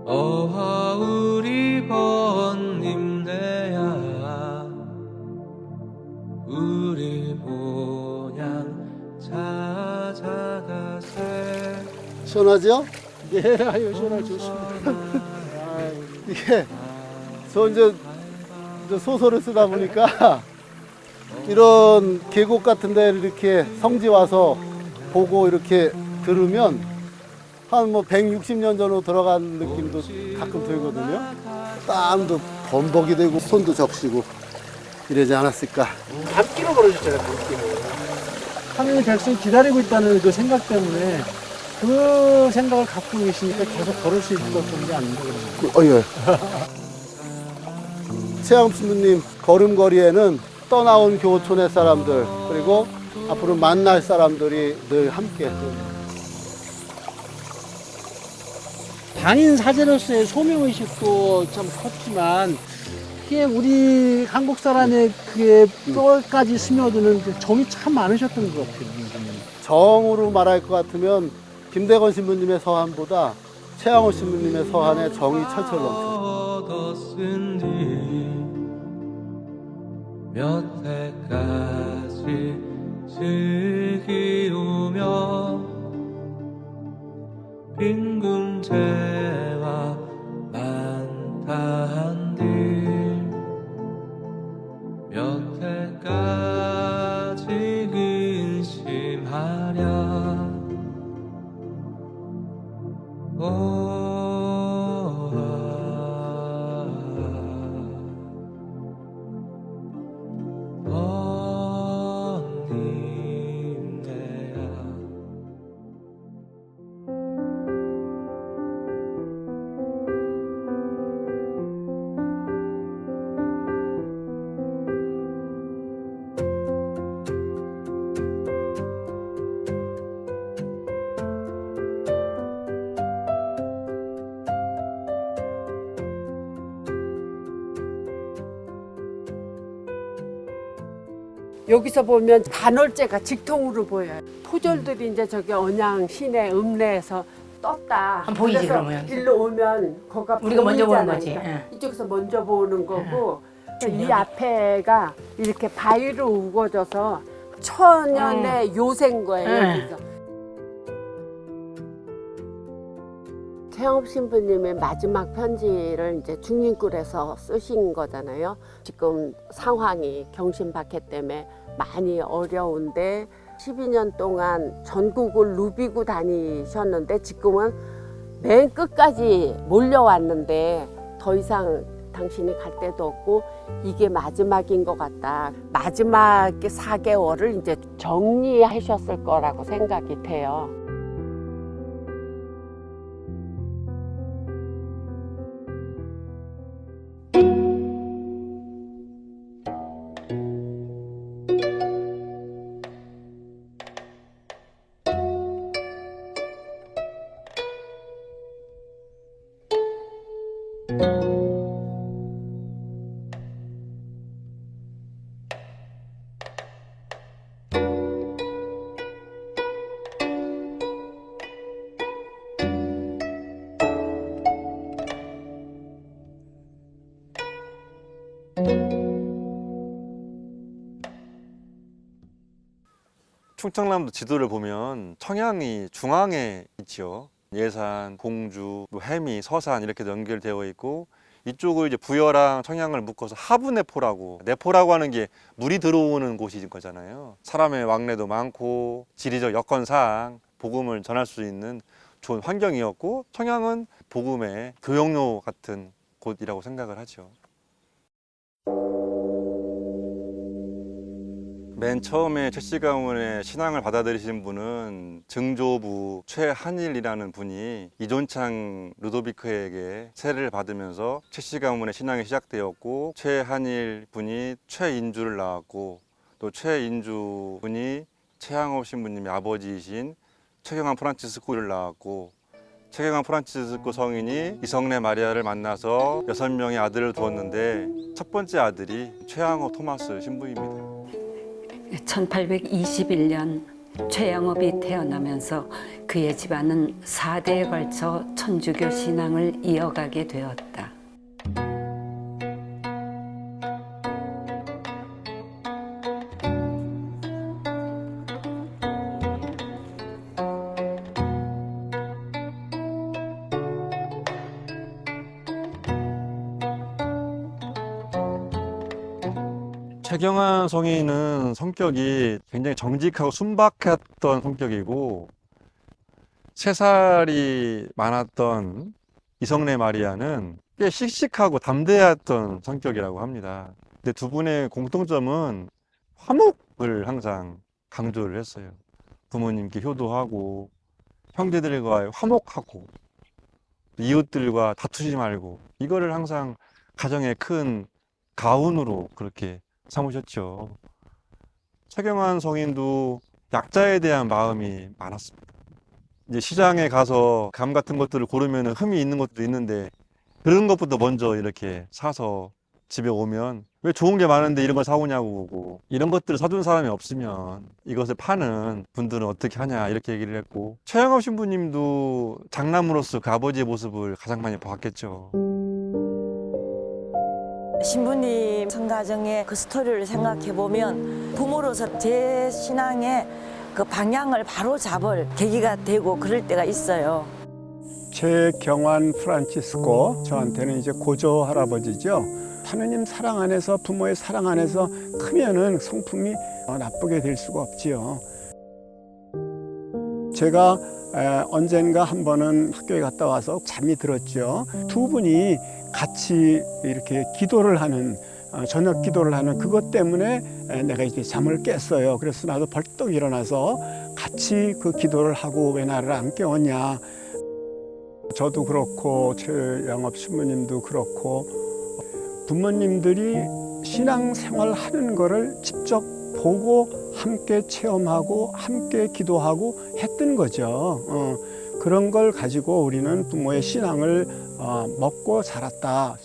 어하 우리 번님네야 우리 본향 찾아가세. 시원하죠? 네, 아유, 시원하게 좋습니다. 이게 저 이제 소설을 쓰다 보니까 이런 계곡 같은 데 이렇게 성지 와서 보고 이렇게 들으면 한 뭐 160년 전으로 들어간 느낌도 가끔 들거든요. 땀도 범벅이 되고 손도 적시고 이러지 않았을까. 밤길로 벌어졌잖아요, 밤길로. 하느님 백성이 기다리고 있다는 그 생각 때문에 그 생각을 갖고 계시니까 계속 걸을 수 있는 것 뿐이 아닌가 그러면. 예. 최양 신부님 걸음걸이에는 떠나온 교촌의 사람들 그리고 앞으로 만날 사람들이 늘 함께. 당인 사제로서의 소명의식도 참 컸지만 그게 우리 한국 사람의 그게 뼈까지 스며드는 그 정이 참 많으셨던 것 같아요. 정으로 말할 것 같으면 김대건 신부님의 서한보다 최양호 신부님의 서한에 정이 철철 넘쳐요. 몇 해까지 즐기우며 빈궁제와 만탄들 몇 해까지 근심하랴. 여기서 보면 간헐제가 직통으로 보여요. 포졸들이 이제 저기 언양 시내 읍내에서 떴다. 보이지, 그래서 그러면? 일로 오면 거가 우리가 먼저 보는 보이잖아요. 거지. 이쪽에서 먼저 보는 거고 이 중요하네. 앞에가 이렇게 바위로 우거져서 천년의 요새인 거예요. 여기서. 최영업 신부님의 마지막 편지를 이제 중림굴에서 쓰신 거잖아요. 지금 상황이 경신박해 때문에 많이 어려운데 12년 동안 전국을 누비고 다니셨는데 지금은 맨 끝까지 몰려왔는데 더 이상 당신이 갈 데도 없고 이게 마지막인 것 같다. 마지막 4개월을 이제 정리하셨을 거라고 생각이 돼요. 충청남도 지도를 보면 청양이 중앙에 있지요. 예산, 공주, 또 해미, 서산 이렇게 연결되어 있고 이쪽을 이제 부여랑 청양을 묶어서 하부내포라고, 내포라고 하는 게 물이 들어오는 곳인 거잖아요. 사람의 왕래도 많고 지리적 여건상 복음을 전할 수 있는 좋은 환경이었고 청양은 복음의 교역로 같은 곳이라고 생각을 하죠. 맨 처음에 최씨 가문의 신앙을 받아들이신 분은 증조부 최한일이라는 분이 이존창 루도비크에게 세례를 받으면서 최씨 가문의 신앙이 시작되었고, 최한일 분이 최인주를 낳았고, 또 최인주 분이 최양업 신부님의 아버지이신 최경환 프란치스코를 낳았고, 최경환 프란치스코 성인이 이성래 마리아를 만나서 6명의 아들을 두었는데 첫 번째 아들이 최양업 토마스 신부입니다. 1821년 최양업이 태어나면서 그의 집안은 4대에 걸쳐 천주교 신앙을 이어가게 되었다. 최경환 성인은 성격이 굉장히 정직하고 순박했던 성격이고 3살이 많았던 이성래 마리아는 꽤 씩씩하고 담대했던 성격이라고 합니다. 근데 두 분의 공통점은 화목을 항상 강조를 했어요. 부모님께 효도하고 형제들과 화목하고 이웃들과 다투지 말고 이거를 항상 가정의 큰 가훈으로 그렇게 삼으셨죠. 최경환 성인도 약자에 대한 마음이 많았습니다. 이제 시장에 가서 감 같은 것들을 고르면 흠이 있는 것도 있는데 그런 것부터 먼저 이렇게 사서 집에 오면 왜 좋은 게 많은데 이런 걸 사오냐고 그러고 이런 것들을 사준 사람이 없으면 이것을 파는 분들은 어떻게 하냐 이렇게 얘기를 했고 최양업 신부님도 장남으로서 그 아버지의 모습을 가장 많이 봤겠죠. 신부님 성가정의 그 스토리를 생각해 보면 부모로서 제 신앙의 그 방향을 바로 잡을 계기가 되고 그럴 때가 있어요. 최경환 프란치스코, 저한테는 이제 고조 할아버지죠. 하느님 사랑 안에서, 부모의 사랑 안에서 크면은 성품이 나쁘게 될 수가 없지요. 제가 언젠가 한 번은 학교에 갔다 와서 잠이 들었죠. 두 분이 같이 이렇게 기도를 하는, 저녁 기도를 하는 그것 때문에 내가 이제 잠을 깼어요. 그래서 나도 벌떡 일어나서 같이 그 기도를 하고 왜 나를 안 깨웠냐. 저도 그렇고 최양업 신부님도 그렇고 부모님들이 신앙생활 하는 거를 직접 보고 함께 체험하고 함께 기도하고 했던 거죠. 그런 걸 가지고 우리는 부모의 신앙을 먹고 자랐다.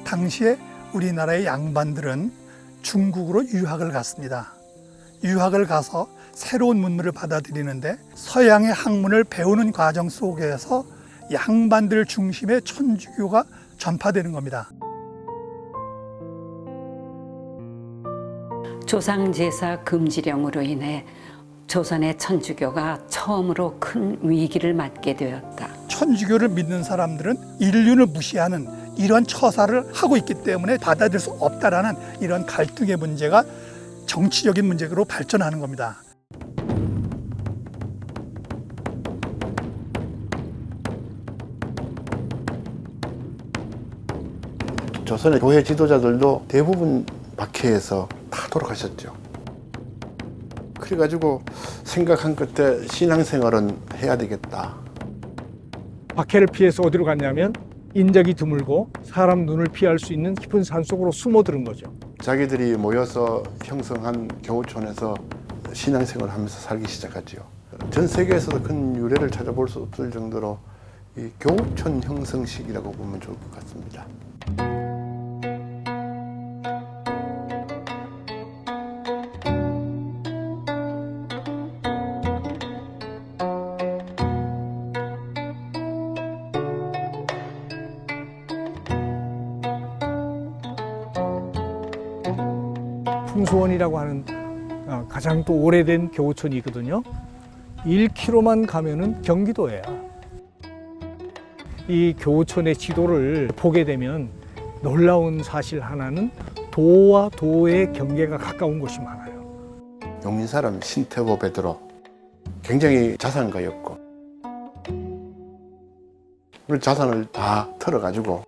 당시에 우리나라의 양반들은 중국으로 유학을 갔습니다. 유학을 가서 새로운 문물을 받아들이는데 서양의 학문을 배우는 과정 속에서 양반들 중심의 천주교가 전파되는 겁니다. 조상제사 금지령으로 인해 조선의 천주교가 처음으로 큰 위기를 맞게 되었다. 천주교를 믿는 사람들은 인륜을 무시하는 이런 처사를 하고 있기 때문에 받아들일 수 없다라는 이런 갈등의 문제가 정치적인 문제로 발전하는 겁니다. 조선의 교회 지도자들도 대부분 박해에서 다 돌아가셨죠. 그래가지고 생각한 끝에 신앙생활은 해야 되겠다. 박해를 피해서 어디로 갔냐면 인적이 드물고 사람 눈을 피할 수 있는 깊은 산속으로 숨어드는 거죠. 자기들이 모여서 형성한 교우촌에서 신앙생활을 하면서 살기 시작하죠. 전 세계에서도 큰 유래를 찾아볼 수 없을 정도로 이 교우촌 형성 시기라고 보면 좋을 것 같습니다. 풍수원이라고 하는 가장 또 오래된 교우촌이 있거든요. 1km만 가면은 경기도예요. 이 교우촌의 지도를 보게 되면 놀라운 사실 하나는 도와 도의 경계가 가까운 곳이 많아요. 용인 사람 신태보 베드로 굉장히 자산가였고 자산을 다 털어가지고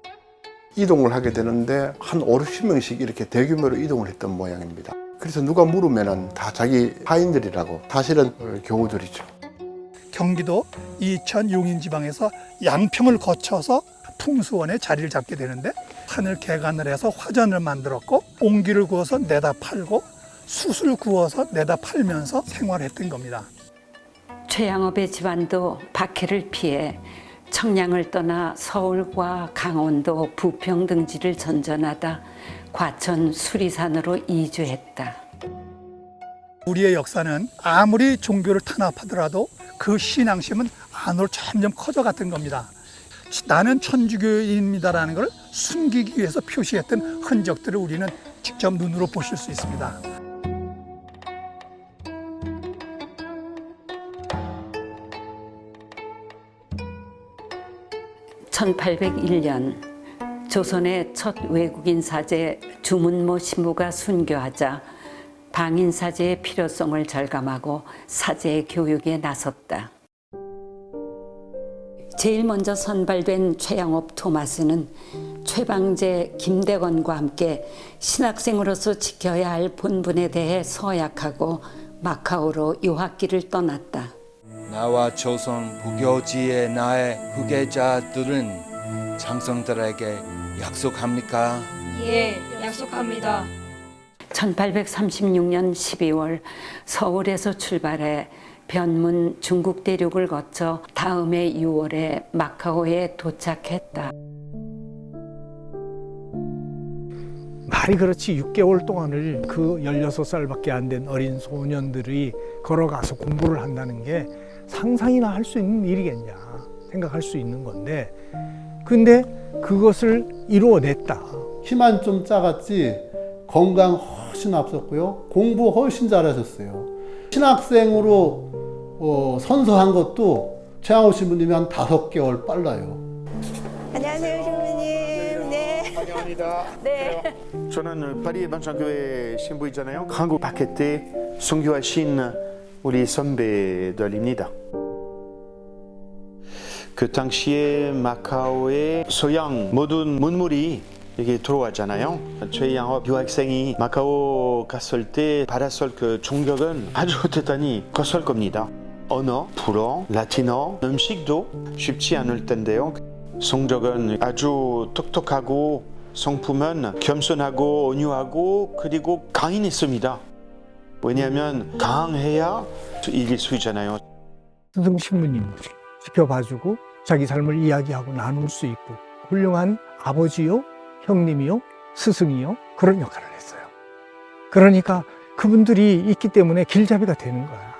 이동을 하게 되는데 한 5, 60명씩 이렇게 대규모로 이동을 했던 모양입니다. 그래서 누가 물으면은 다 자기 하인들이라고, 사실은 교우들이죠. 경기도 이천 용인 지방에서 양평을 거쳐서 풍수원에 자리를 잡게 되는데 판을 개간을 해서 화전을 만들었고 옹기를 구워서 내다 팔고 숯을 구워서 내다 팔면서 생활했던 겁니다. 최양업의 집안도 박해를 피해 청량을 떠나 서울과 강원도 부평 등지를 전전하다 과천 수리산으로 이주했다. 우리의 역사는 아무리 종교를 탄압하더라도 그 신앙심은 안으로 점점 커져갔던 겁니다. 나는 천주교인입니다라는 걸 숨기기 위해서 표시했던 흔적들을 우리는 직접 눈으로 보실 수 있습니다. (1801년) 조선의 첫 외국인 사제 주문모 신부가 순교하자 방인 사제의 필요성을 절감하고 사제 교육에 나섰다. 제일 먼저 선발된 최양업 토마스는 최방제 김대건과 함께 신학생으로서 지켜야 할 본분에 대해 서약하고 마카오로 유학길을 떠났다. 나와 조선 부교지의 나의 후계자들은 장성들에게 약속합니까? 예, 약속합니다. 1836년 12월 서울에서 출발해 변문 중국 대륙을 거쳐 다음해 6월에 마카오에 도착했다. 말이 그렇지 6개월 동안을 그 16살밖에 안 된 어린 소년들이 걸어가서 공부를 한다는 게 상상이나 할 수 있는 일이겠냐 생각할 수 있는 건데, 근데 그것을 이루어냈다. 키만 좀 작았지 건강 훨씬 앞섰고요. 공부 훨씬 잘하셨어요. 신학생으로 선서한 것도 최양호 신부님이 한 5개월 빨라요. 안녕하세요, 신부님. 네. 환영합니다. 네. 저는 파리 만창교회 신부이잖아요. 한국 밖에 때 선교하신 우리 선배들입니다. 그 당시에 마카오의 서양 모든 문물이 여기 들어왔잖아요. 최양업 유학생이 마카오 갔을 때 받았을 그 충격은 아주 대단히 컸을 겁니다. 언어, 불어, 라틴어, 음식도 쉽지 않을 텐데요. 성적은 아주 똑똑하고 성품은 겸손하고 온유하고 그리고 강인했습니다. 왜냐하면 강해야 이길 수 있잖아요. 스승 신부님들이 지켜봐주고 자기 삶을 이야기하고 나눌 수 있고 훌륭한 아버지요, 형님이요, 스승이요, 그런 역할을 했어요. 그러니까 그분들이 있기 때문에 길잡이가 되는 거야.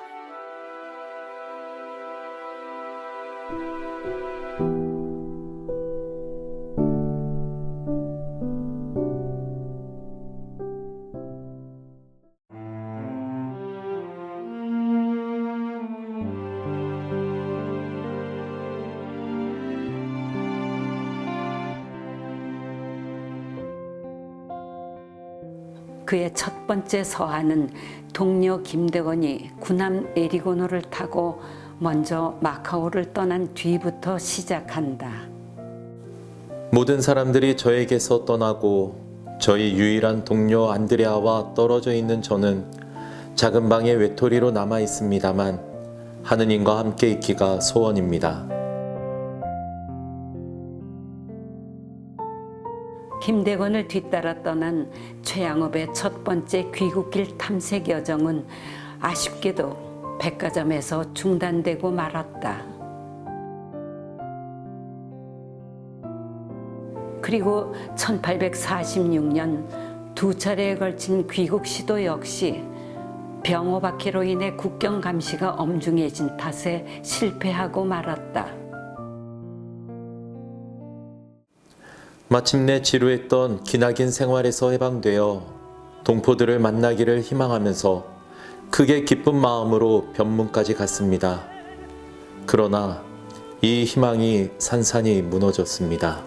그의 첫 번째 서한은 동료 김대건이 구남 에리고노를 타고 먼저 마카오를 떠난 뒤부터 시작한다. 모든 사람들이 저에게서 떠나고 저희 유일한 동료 안드레아와 떨어져 있는 저는 작은 방의 외톨이로 남아 있습니다만 하느님과 함께 있기가 소원입니다. 김대건을 뒤따라 떠난 최양업의 첫 번째 귀국길 탐색 여정은 아쉽게도 백화점에서 중단되고 말았다. 그리고 1846년 2차례에 걸친 귀국 시도 역시 병호 박해로 인해 국경 감시가 엄중해진 탓에 실패하고 말았다. 마침내 지루했던 기나긴 생활에서 해방되어 동포들을 만나기를 희망하면서 크게 기쁜 마음으로 변문까지 갔습니다. 그러나 이 희망이 산산이 무너졌습니다.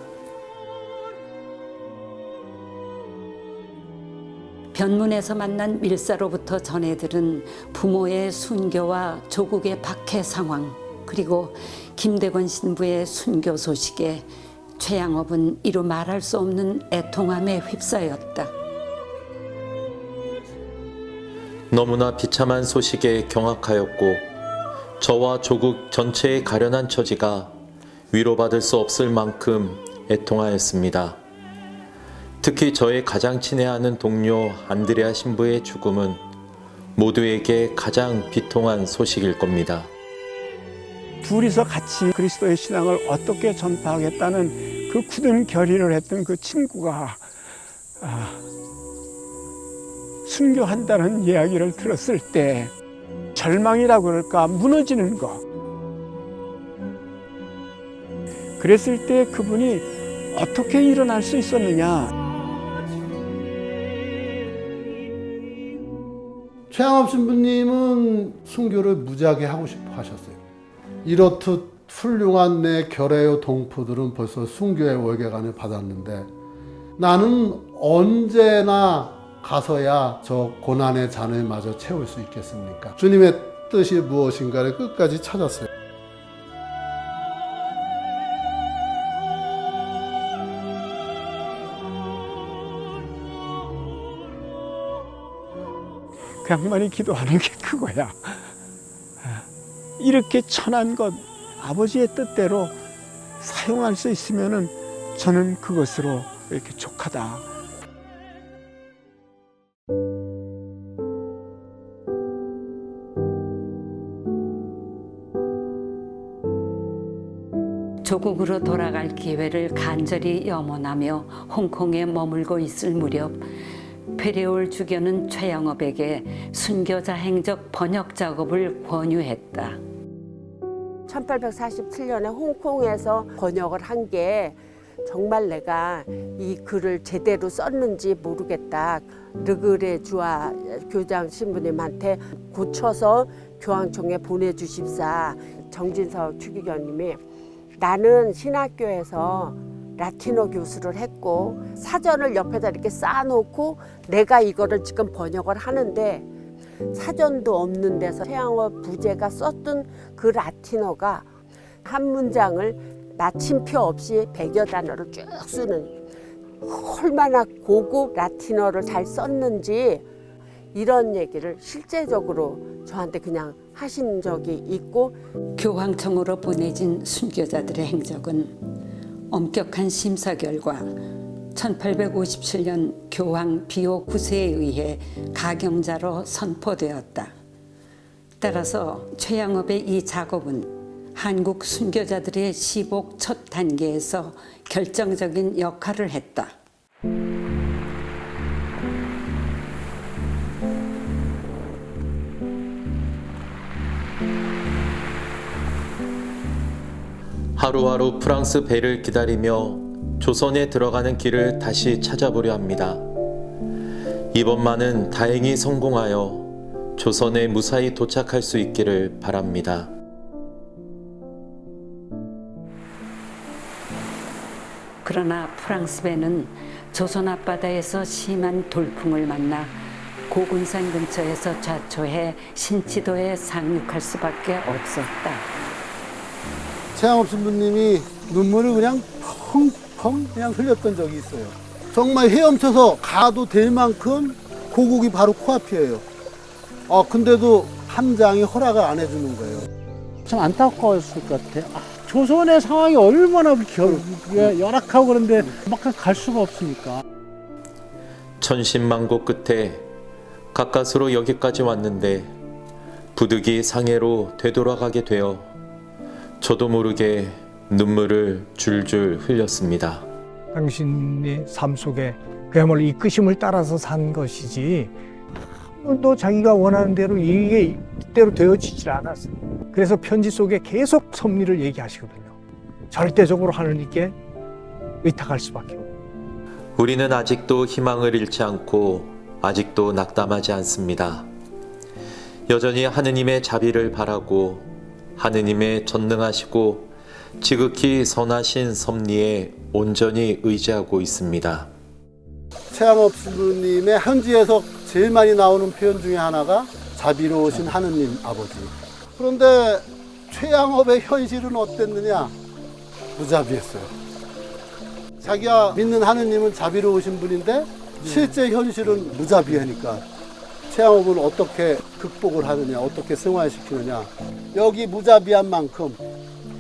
변문에서 만난 밀사로부터 전해들은 부모의 순교와 조국의 박해 상황, 그리고 김대건 신부의 순교 소식에 최양업은 이루 말할 수 없는 애통함에 휩싸였다. 너무나 비참한 소식에 경악하였고 저와 조국 전체의 가련한 처지가 위로받을 수 없을 만큼 애통하였습니다. 특히 저의 가장 친애하는 동료 안드레아 신부의 죽음은 모두에게 가장 비통한 소식일 겁니다. 둘이서 같이 그리스도의 신앙을 어떻게 전파하겠다는 그 굳은 결의를 했던 그 친구가 순교한다는 이야기를 들었을 때 절망이라고 그럴까, 무너지는 거. 그랬을 때 그분이 어떻게 일어날 수 있었느냐. 최양업 신부님은 순교를 무지하게 하고 싶어 하셨어요. 이렇듯 훌륭한 내 결애요 동포들은 벌써 순교의 월계관을 받았는데 나는 언제나 가서야 저 고난의 잔을 마저 채울 수 있겠습니까? 주님의 뜻이 무엇인가를 끝까지 찾았어요. 그 양반이 기도하는 게 그거야. 이렇게 천한 것 아버지의 뜻대로 사용할 수 있으면은 저는 그것으로 이렇게 족하다. 조국으로 돌아갈 기회를 간절히 염원하며 홍콩에 머물고 있을 무렵 페레올 주교는 최영업에게 순교자 행적 번역 작업을 권유했다. 1847년에 홍콩에서 번역을 한 게 정말 내가 이 글을 제대로 썼는지 모르겠다. 르그레 주아 교장 신부님한테 고쳐서 교황청에 보내주십사. 정진석 추기경님이 나는 신학교에서 라틴어 교수를 했고 사전을 옆에다 이렇게 쌓아놓고 내가 이거를 지금 번역을 하는데 사전도 없는 데서 최양업 부제가 썼던 그 라틴어가 한 문장을 마침표 없이 100여 단어를 쭉 쓰는 얼마나 고급 라틴어를 잘 썼는지 이런 얘기를 실제적으로 저한테 그냥 하신 적이 있고 교황청으로 보내진 순교자들의 행적은 엄격한 심사 결과 1857년 교황 비오 9세에 의해 가경자로 선포되었다. 따라서 최양업의 이 작업은 한국 순교자들의 시복 첫 단계에서 결정적인 역할을 했다. 하루하루 프랑스 배를 기다리며 조선에 들어가는 길을 다시 찾아보려 합니다. 이번만은 다행히 성공하여 조선에 무사히 도착할 수 있기를 바랍니다. 그러나 프랑스 배는 조선 앞바다에서 심한 돌풍을 만나 고군산 근처에서 좌초해 신치도에 상륙할 수밖에 없었다. 최양업 신부님이 눈물을 그냥 펑펑 그냥 흘렸던 적이 있어요. 정말 헤엄쳐서 가도 될 만큼 고국이 바로 코앞이에요. 근데도 함장이 허락을 안 해주는 거예요. 참 안타까웠을 것 같아. 조선의 상황이 얼마나 열악하고 그런데 막 갈 수가 없으니까. 천신만고 끝에 가까스로 여기까지 왔는데 부득이 상해로 되돌아가게 되어 저도 모르게 눈물을 줄줄 흘렸습니다. 당신이 삶 속에 그야말로 이끄심을 따라서 산 것이지 한 번도 자기가 원하는 대로 이게 이대로 되어지질 않았어요. 그래서 편지 속에 계속 섭리를 얘기하시거든요. 절대적으로 하느님께 의탁할 수밖에 없어요. 우리는 아직도 희망을 잃지 않고 아직도 낙담하지 않습니다. 여전히 하느님의 자비를 바라고 하느님의 전능하시고 지극히 선하신 섭리에 온전히 의지하고 있습니다. 최양업 신부님의 현지에서 제일 많이 나오는 표현 중에 하나가 자비로우신 하느님 아버지. 그런데 최양업의 현실은 어땠느냐? 무자비했어요. 자기가 믿는 하느님은 자비로우신 분인데 실제 현실은 무자비하니까 최양업은 어떻게 극복을 하느냐, 어떻게 승화시키느냐. 여기 무자비한 만큼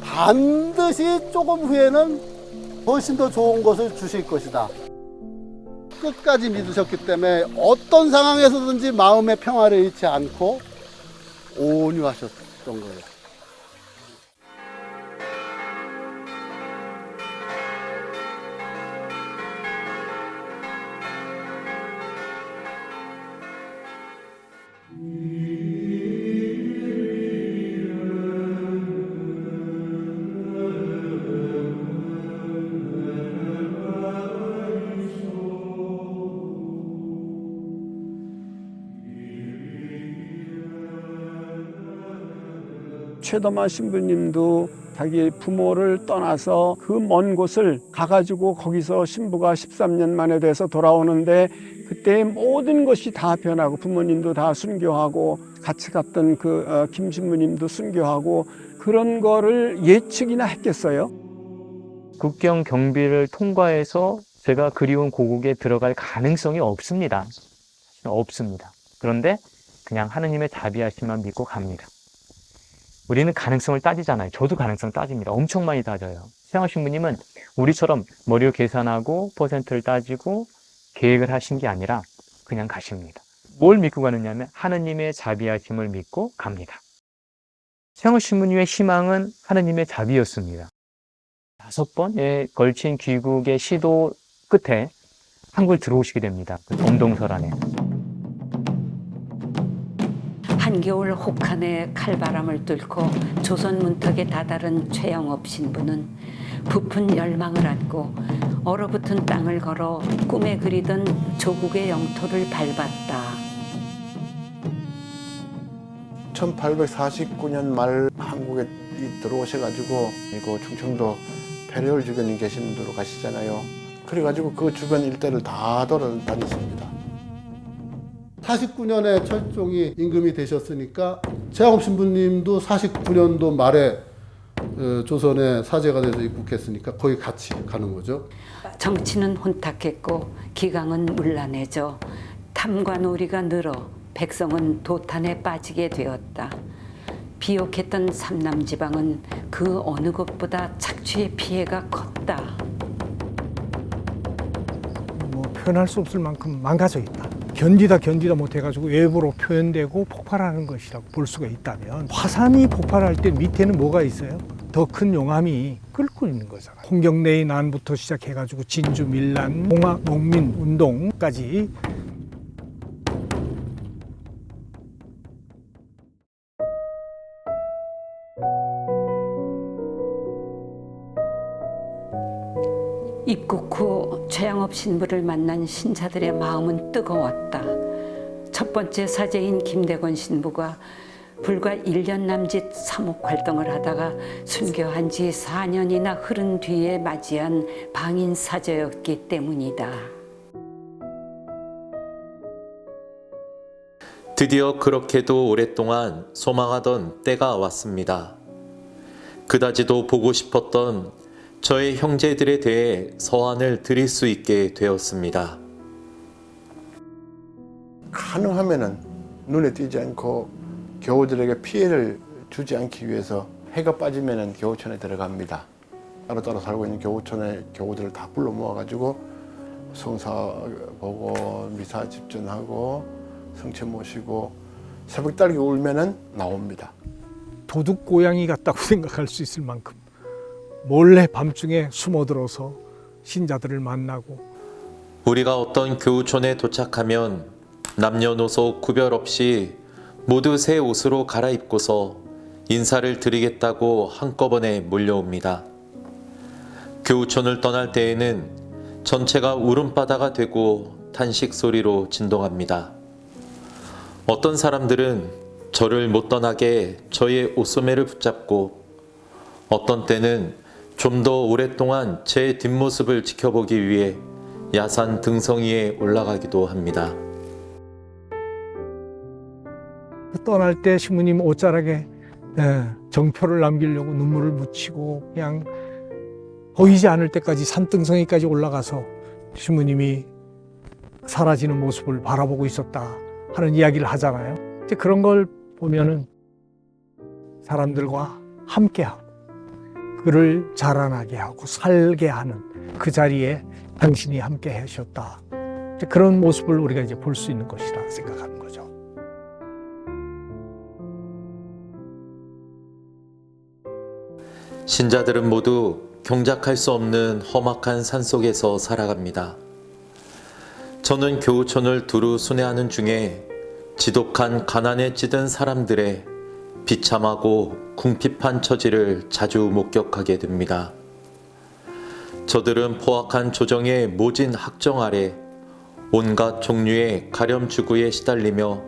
반드시 조금 후에는 훨씬 더 좋은 것을 주실 것이다. 끝까지 믿으셨기 때문에 어떤 상황에서든지 마음의 평화를 잃지 않고 온유하셨던 거예요. 최더마 신부님도 자기 부모를 떠나서 그 먼 곳을 가가지고 거기서 신부가 13년 만에 돼서 돌아오는데 그때 모든 것이 다 변하고 부모님도 다 순교하고 같이 갔던 그 김 신부님도 순교하고 그런 거를 예측이나 했겠어요? 국경 경비를 통과해서 제가 그리운 고국에 들어갈 가능성이 없습니다. 없습니다. 그런데 그냥 하느님의 자비하심만 믿고 갑니다. 우리는 가능성을 따지잖아요. 저도 가능성 따집니다. 엄청 많이 따져요. 최양호 신부님은 우리처럼 머리로 계산하고 퍼센트를 따지고 계획을 하신 게 아니라 그냥 가십니다. 뭘 믿고 가느냐면 하느님의 자비하심을 믿고 갑니다. 최양호 신부님의 희망은 하느님의 자비였습니다. 5번에 걸친 귀국의 시도 끝에 한국을 들어오시게 됩니다. 엄동설 안에. 한겨울 혹한의 칼바람을 뚫고 조선 문턱에 다다른 최영업 신부는 부푼 열망을 안고 얼어붙은 땅을 걸어 꿈에 그리던 조국의 영토를 밟았다. 1849년 말 한국에 들어오셔가지고 이거 충청도 페레올 주변에 계시는 데로 가시잖아요. 그래가지고 그 주변 일대를 다 돌아다니십니다. 49년에 철종이 임금이 되셨으니까 최양업 신부님도 49년도 말에 조선에 사제가 돼서 입국했으니까 거기 같이 가는 거죠. 정치는 혼탁했고 기강은 문란해져 탐과 놀이가 늘어 백성은 도탄에 빠지게 되었다. 비옥했던 삼남지방은 그 어느 곳보다 착취의 피해가 컸다. 표현할 수 없을 만큼 망가져 있다. 견디다 못해가지고 외부로 표현되고 폭발하는 것이라고 볼 수가 있다면 화산이 폭발할 때 밑에는 뭐가 있어요? 더 큰 용암이 끓고 있는 거잖아요. 홍경래의 난부터 시작해가지고 진주 밀란, 홍학 농민 운동까지 입국 후 최양업 신부를 만난 신자들의 마음은 뜨거웠다. 첫 번째 사제인 김대건 신부가 불과 1년 남짓 사목 활동을 하다가 순교한 지 4년이나 흐른 뒤에 맞이한 방인 사제였기 때문이다. 드디어 그렇게도 오랫동안 소망하던 때가 왔습니다. 그다지도 보고 싶었던 저의 형제들에 대해 서한을 드릴 수 있게 되었습니다. 가능하면은 눈에 띄지 않고 교우들에게 피해를 주지 않기 위해서 해가 빠지면은 교우촌에 들어갑니다. 따로따로 살고 있는 교우촌의 교우들을 다 불러 모아가지고 성사 보고 미사 집전하고 성체 모시고 새벽달기 울면은 나옵니다. 도둑 고양이 같다고 생각할 수 있을 만큼 몰래 밤중에 숨어들어서 신자들을 만나고 우리가 어떤 교우촌에 도착하면 남녀노소 구별 없이 모두 새 옷으로 갈아입고서 인사를 드리겠다고 한꺼번에 몰려옵니다. 교우촌을 떠날 때에는 전체가 울음바다가 되고 탄식 소리로 진동합니다. 어떤 사람들은 저를 못 떠나게 저의 옷소매를 붙잡고 어떤 때는 좀 더 오랫동안 제 뒷모습을 지켜보기 위해 야산 등성이에 올라가기도 합니다. 떠날 때 신부님 옷자락에 정표를 남기려고 눈물을 묻히고 그냥 보이지 않을 때까지 산등성이까지 올라가서 신부님이 사라지는 모습을 바라보고 있었다 하는 이야기를 하잖아요. 이제 그런 걸 보면은 사람들과 함께하고 그를 자라나게 하고 살게 하는 그 자리에 당신이 함께 하셨다. 이제 그런 모습을 우리가 이제 볼 수 있는 것이라 생각하는 거죠. 신자들은 모두 경작할 수 없는 험악한 산속에서 살아갑니다. 저는 교우촌을 두루 순회하는 중에 지독한 가난에 찌든 사람들의 비참하고 궁핍한 처지를 자주 목격하게 됩니다. 저들은 포악한 조정의 모진 학정 아래 온갖 종류의 가렴주구에 시달리며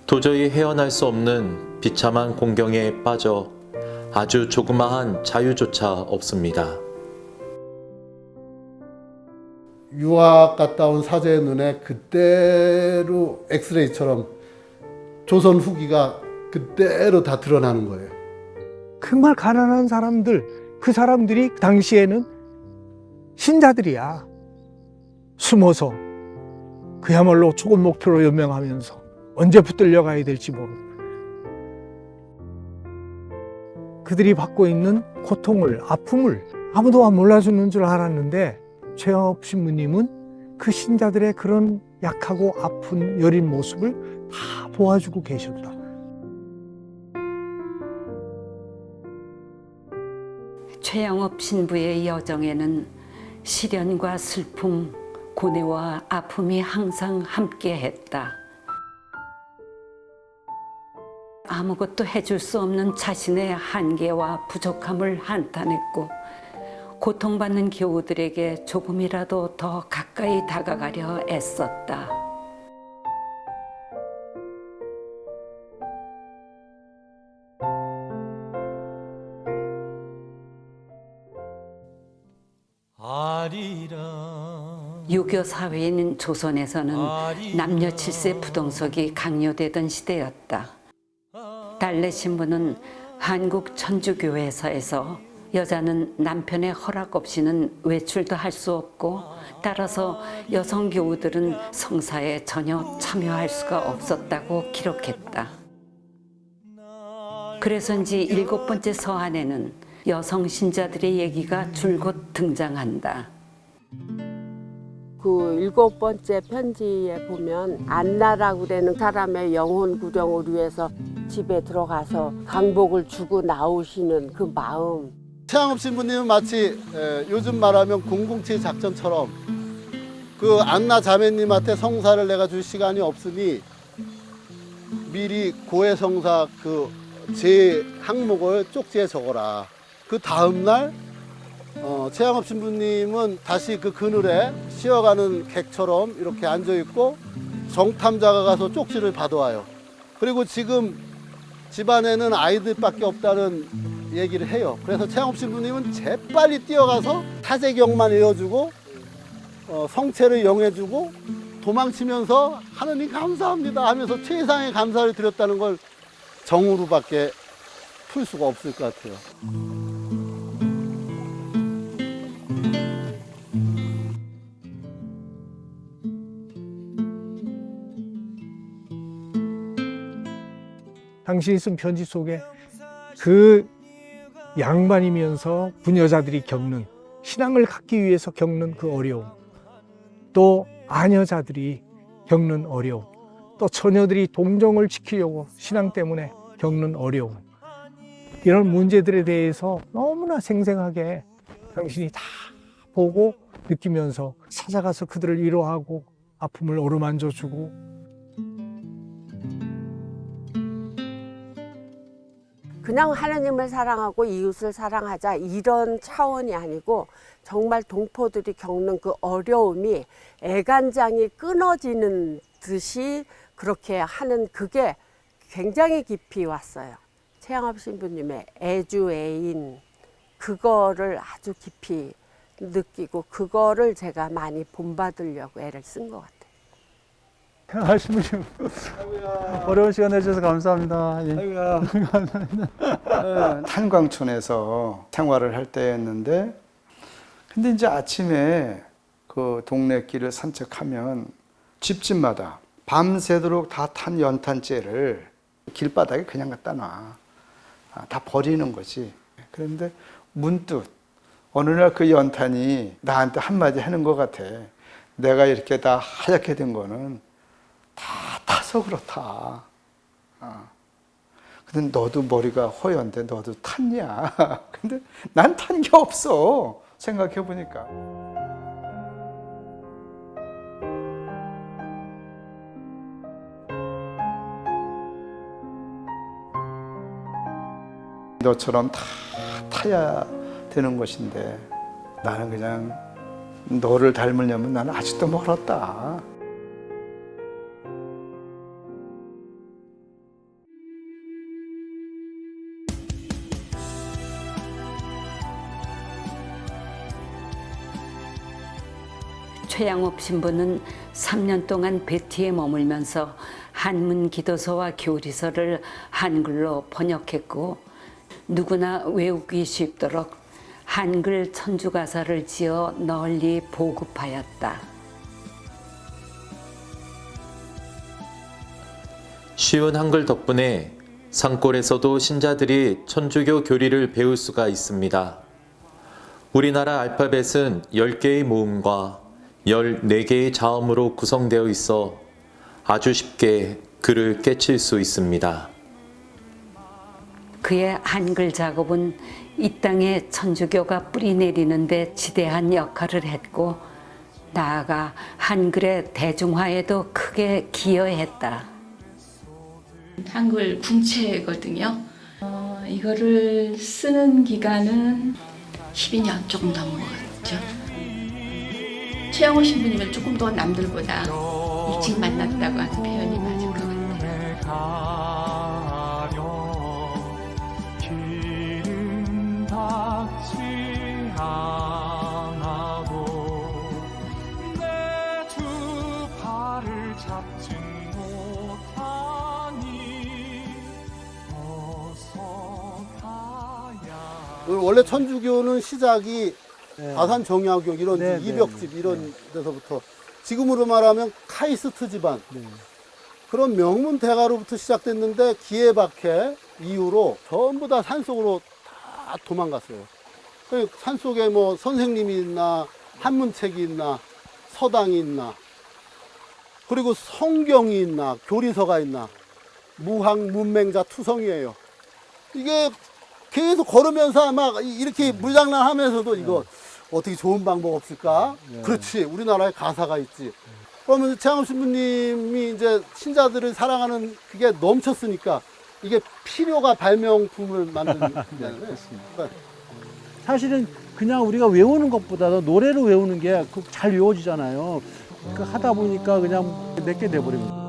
도저히 헤어날 수 없는 비참한 공경에 빠져 아주 조그마한 자유조차 없습니다. 유학 갔다 온 사제의 눈에 그대로 엑스레이처럼 조선 후기가 그대로 다 드러나는 거예요. 정말 가난한 사람들, 그 사람들이 당시에는 신자들이야. 숨어서 그야말로 좋은 목표로 연명하면서 언제 붙들려가야 될지 모르고 그들이 받고 있는 고통을, 아픔을 아무도 몰라주는 줄 알았는데 최영업 신부님은 그 신자들의 그런 약하고 아픈 여린 모습을 다 보아주고 계셨다. 최영업 신부의 여정에는 시련과 슬픔, 고뇌와 아픔이 항상 함께했다. 아무것도 해줄 수 없는 자신의 한계와 부족함을 한탄했고 고통받는 교우들에게 조금이라도 더 가까이 다가가려 애썼다. 유교 사회인 조선에서는 남녀 칠세 부동석이 강요되던 시대였다. 달래 신부는 한국 천주교회사에서 여자는 남편의 허락 없이는 외출도 할 수 없고 따라서 여성 교우들은 성사에 전혀 참여할 수가 없었다고 기록했다. 그래서인지 7번째 서한에는 여성 신자들의 얘기가 줄곧 등장한다. 그 7번째 편지에 보면 안나라고 되는 사람의 영혼 구령을 위해서 집에 들어가서 강복을 주고 나오시는 그 마음. 최영업 신부님은 마치 요즘 말하면 007 작전처럼 그 안나 자매님한테 성사를 내가 줄 시간이 없으니 미리 고해성사 그 제 항목을 쪽지에 적어라. 그 다음날 최영업 신부님은 다시 그 그늘에 쉬어가는 객처럼 이렇게 앉아있고 정탐자가 가서 쪽지를 받아와요. 그리고 지금 집안에는 아이들밖에 없다는 얘기를 해요. 그래서 최영업 신부님은 재빨리 뛰어가서 타재경만 이어주고 성체를 영해주고 도망치면서 하느님 감사합니다 하면서 최상의 감사를 드렸다는 걸 정으로밖에 풀 수가 없을 것 같아요. 당신이 쓴 편지 속에 그 양반이면서 부녀자들이 겪는, 신앙을 갖기 위해서 겪는 그 어려움, 또 아녀자들이 겪는 어려움, 또 처녀들이 동정을 지키려고 신앙 때문에 겪는 어려움, 이런 문제들에 대해서 너무나 생생하게 당신이 다 보고 느끼면서 찾아가서 그들을 위로하고 아픔을 어루만져주고. 그냥 하나님을 사랑하고 이웃을 사랑하자 이런 차원이 아니고 정말 동포들이 겪는 그 어려움이 애간장이 끊어지는 듯이 그렇게 하는 그게 굉장히 깊이 왔어요. 최영업 신부님의 애주애인 그거를 아주 깊이 느끼고 그거를 제가 많이 본받으려고 애를 쓴 것 같아요. 신부님 어려운 시간 내주셔서 감사합니다. 아이고야. 감사합니다. 탄광촌에서 생활을 할 때였는데, 근데 이제 아침에 그 동네 길을 산책하면 집집마다 밤새도록 다 탄 연탄재를 길바닥에 그냥 갖다 놔. 다 버리는 거지. 그런데 문득 어느 날 그 연탄이 나한테 한마디 하는 것 같아. 내가 이렇게 다 하얗게 된 거는 다 타서 그렇다. 근데 너도 머리가 허연데 너도 탔냐? 근데 난 탄 게 없어. 생각해 보니까. 너처럼 다 타야 되는 것인데 나는 그냥 너를 닮으려면 나는 아직도 멀었다. 최양업 신부는 3년 동안 베티에 머물면서 한문 기도서와 교리서를 한글로 번역했고 누구나 외우기 쉽도록 한글 천주가사를 지어 널리 보급하였다. 쉬운 한글 덕분에 산골에서도 신자들이 천주교 교리를 배울 수가 있습니다. 우리나라 알파벳은 10개의 모음과 14개의 자음으로 구성되어 있어 아주 쉽게 글을 깨칠 수 있습니다. 그의 한글 작업은 이 땅에 천주교가 뿌리 내리는 데 지대한 역할을 했고 나아가 한글의 대중화에도 크게 기여했다. 한글 궁체거든요. 이거를 쓰는 기간은 12년 조금 넘은 것 같죠. 최양호 신부님은 조금 더 남들보다 일찍 만났다고 하는 표현이 맞을 것 원래 천주교는 시작이 다산 정약교 이런 네, 이벽집 이런 데서부터 지금으로 말하면 카이스트 집안 그런 명문 대가로부터 시작됐는데 기해박해 이후로 전부 다 산속으로 다 도망갔어요. 산속에 뭐 선생님이 있나 한문책이 있나 서당이 있나 그리고 성경이 있나 교리서가 있나 무학 문맹자 투성이에요. 이게 계속 걸으면서 막 이렇게 물장난하면서도 이거 어떻게 좋은 방법 없을까? 그렇지, 우리나라에 가사가 있지. 그러면 최양업 신부님이 이제 신자들을 사랑하는 그게 넘쳤으니까 이게 필요가 발명품을 만든 거잖아요. 사실은 그냥 우리가 외우는 것보다도 노래로 외우는 게 잘 외워지잖아요. 그 하다 보니까 그냥 내게 돼버립니다.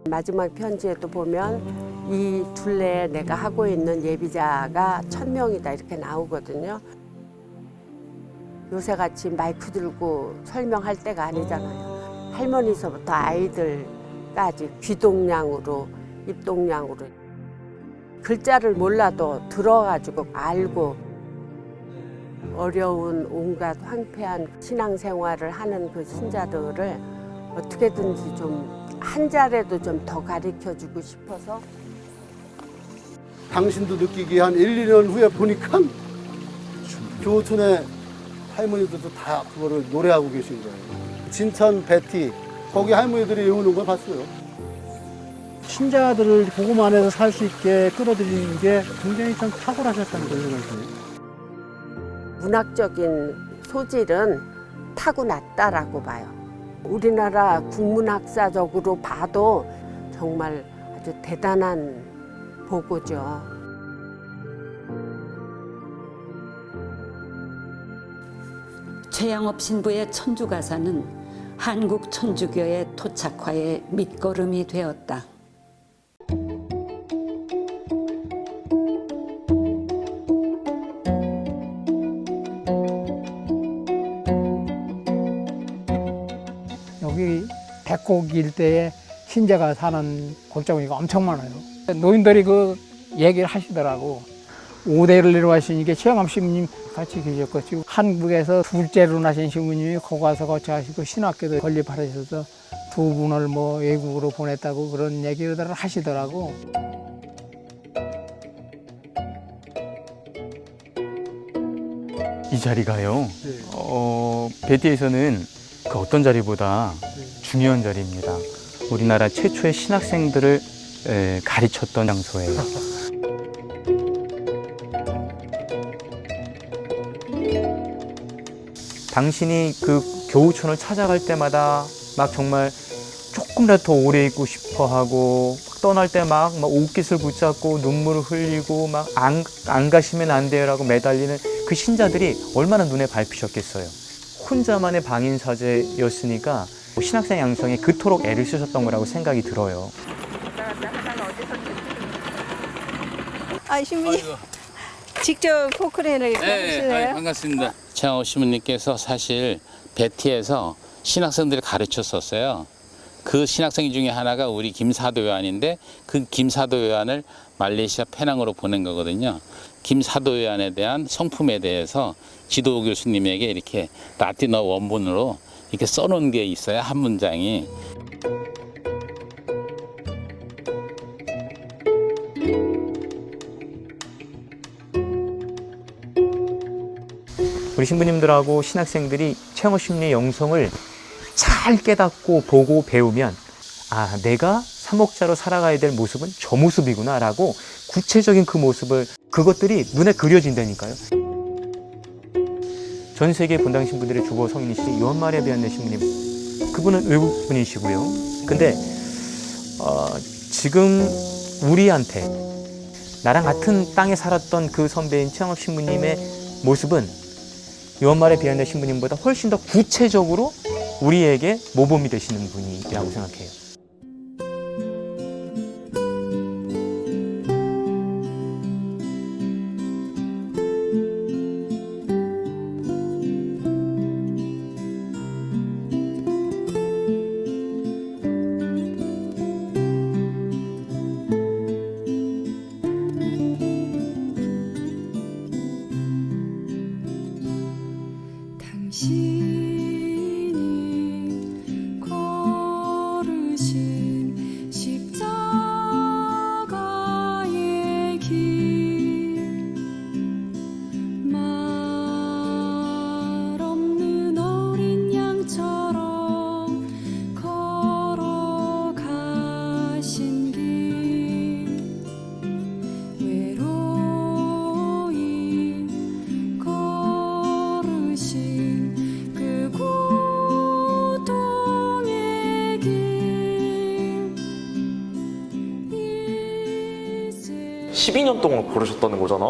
마지막 편지에도 보면 이 둘레에 내가 하고 있는 예비자가 1000명이다 이렇게 나오거든요. 요새같이 마이크 들고 설명할 때가 아니잖아요. 할머니서부터 아이들까지 귀동냥으로 입동냥으로 글자를 몰라도 들어가지고 알고 어려운 온갖 황폐한 신앙생활을 하는 그 신자들을 어떻게든지 좀 한 자리라도 좀 더 가르쳐주고 싶어서 당신도 느끼기 한 1, 2년 후에 보니까 교촌의 할머니들도 다 그거를 노래하고 계신 거예요. 진천 베티 거기 할머니들이 외우는 걸 봤어요. 신자들을 복음 안에서 살 수 있게 끌어들이는 게 굉장히 좀 탁월하셨다는 그런 생각이 들어요. 문학적인 소질은 타고났다라고 봐요. 우리나라 국문학사적으로 봐도 정말 아주 대단한 보고죠. 최양업 신부의 천주가사는 한국 천주교의 토착화의 밑거름이 되었다. 여기 백곡 일대에 신자가 사는 골짜기가 엄청 많아요. 노인들이 그 얘기를 하시더라고. 5대를 내려가시니까 최양업 신부님 같이 계셨고 한국에서 둘째로 나신 신부님이 거기 가서 거처하시고 신학교도 건립하셔서 두 분을 뭐 외국으로 보냈다고 그런 얘기를 하시더라고. 이 자리가요. 베티에서는 그 어떤 자리보다 중요한 자리입니다. 우리나라 최초의 신학생들을 가르쳤던 장소예요. 당신이 그 교우촌을 찾아갈 때마다 막 정말 조금이라도 더 오래 있고 싶어 하고 떠날 때 막 옷깃을 붙잡고 눈물을 흘리고 막 안 가시면 안 돼요라고 매달리는 그 신자들이 얼마나 눈에 밟히셨겠어요. 혼자만의 방인사제였으니까 신학생 양성에 그토록 애를 쓰셨던 거라고 생각이 들어요. 아, 신부님 직접 포크레인을 하시네요. 반갑습니다. 최양호 신부님께서 사실 베티에서 신학생들을 가르쳤었어요. 그 신학생 중에 하나가 우리 김사도요한인데 그 김사도요한을 말레이시아 페낭으로 보낸 거거든요. 김사도요한에 대한 성품에 대해서 지도 교수님에게 이렇게 라틴어 원문으로 이렇게 써놓은 게 있어요. 한 문장이. 우리 신부님들하고 신학생들이 최양호 신부님의 영성을 잘 깨닫고 보고 배우면 아, 내가 사목자로 살아가야 될 모습은 저 모습이구나 라고 구체적인 그 모습을 그것들이 눈에 그려진다니까요. 전 세계 본당 신부들의 주보 성인이신 요한 마리아 비안네 신부님, 그분은 외국 분이시고요. 근데 지금 우리한테 나랑 같은 땅에 살았던 그 선배인 최양호 신부님의 모습은 요한 마리아 비안네 신부님보다 훨씬 더 구체적으로 우리에게 모범이 되시는 분이라고 생각해요. 당신이 걸으신 십자가의 길, 말 없는 어린 양처럼 걸어가신 길, 외로이 걸으신 12년 동안 걸으셨다는 거잖아.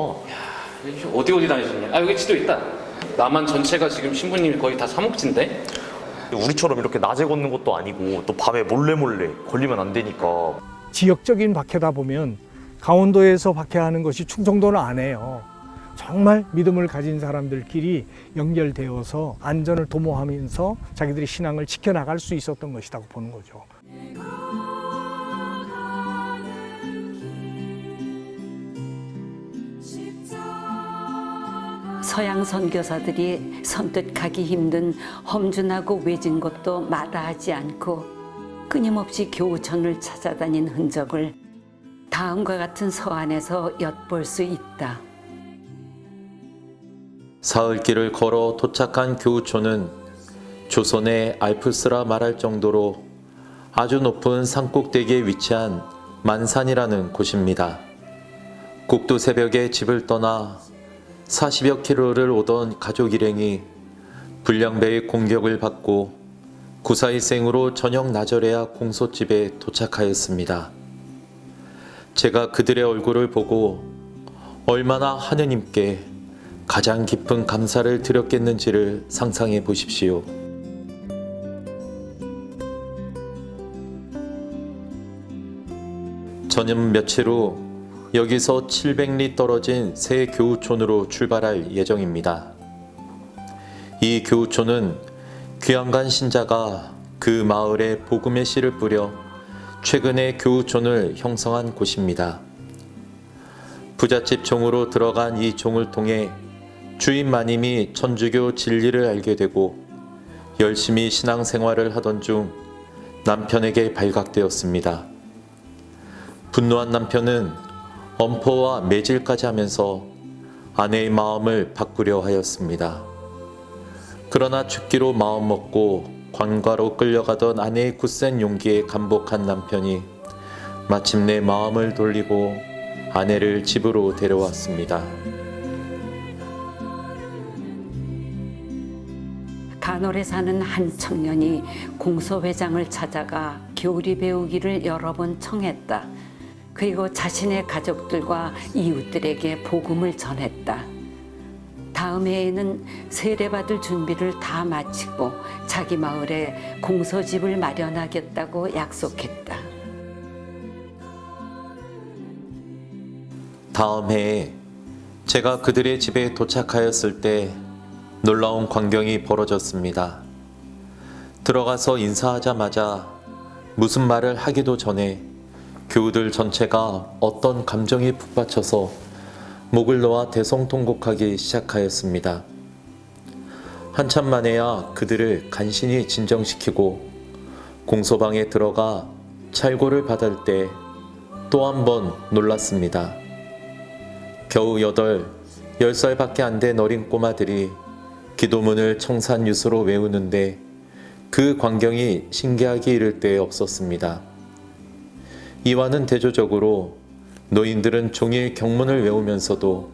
어디 다니셨냐? 아, 여기 지도 있다. 남한 전체가 지금 신부님이 거의 다 사목지인데? 우리처럼 이렇게 낮에 걷는 것도 아니고 또 밤에 몰래 걸리면 안 되니까. 지역적인 박해다 보면 강원도에서 박해하는 것이 충청도는 안 해요. 정말 믿음을 가진 사람들끼리 연결되어서 안전을 도모하면서 자기들의 신앙을 지켜나갈 수 있었던 것이라고 보는 거죠. 서양 선교사들이 선뜻 가기 힘든 험준하고 외진 곳도 마다하지 않고 끊임없이 교우천을 찾아다닌 흔적을 다음과 같은 서안에서 엿볼 수 있다. 사흘길을 걸어 도착한 교우촌은 조선의 알프스라 말할 정도로 아주 높은 산꼭대기에 위치한 만산이라는 곳입니다. 국도 새벽에 집을 떠나 40여 킬로를 오던 가족 일행이 불량배의 공격을 받고 구사일생으로 저녁 나절에야 공소집에 도착하였습니다. 제가 그들의 얼굴을 보고 얼마나 하느님께 가장 깊은 감사를 드렸겠는지를 상상해 보십시오. 저는 며칠 후 여기서 700리 떨어진 새 교우촌으로 출발할 예정입니다. 이 교우촌은 귀양간 신자가 그 마을에 복음의 씨를 뿌려 최근에 교우촌을 형성한 곳입니다. 부잣집 종으로 들어간 이 종을 통해 주인 마님이 천주교 진리를 알게 되고 열심히 신앙생활을 하던 중 남편에게 발각되었습니다. 분노한 남편은 엄포와 매질까지 하면서 아내의 마음을 바꾸려 하였습니다. 그러나 죽기로 마음먹고 관과로 끌려가던 아내의 굳센 용기에 감복한 남편이 마침내 마음을 돌리고 아내를 집으로 데려왔습니다. 간월에 사는 한 청년이 공소회장을 찾아가 교리 배우기를 여러 번 청했다. 그리고 자신의 가족들과 이웃들에게 복음을 전했다. 다음 해에는 세례받을 준비를 다 마치고 자기 마을에 공소집을 마련하겠다고 약속했다. 다음 해에 제가 그들의 집에 도착하였을 때 놀라운 광경이 벌어졌습니다. 들어가서 인사하자마자 무슨 말을 하기도 전에 교우들 전체가 어떤 감정이 북받쳐서 목을 놓아 대성통곡하기 시작하였습니다. 한참 만에야 그들을 간신히 진정시키고 공소방에 들어가 찰고를 받을 때 또 한 번 놀랐습니다. 겨우 10살밖에 안 된 어린 꼬마들이 기도문을 청산유수로 외우는데 그 광경이 신기하기 이를 데 없었습니다. 이와는 대조적으로 노인들은 종일 경문을 외우면서도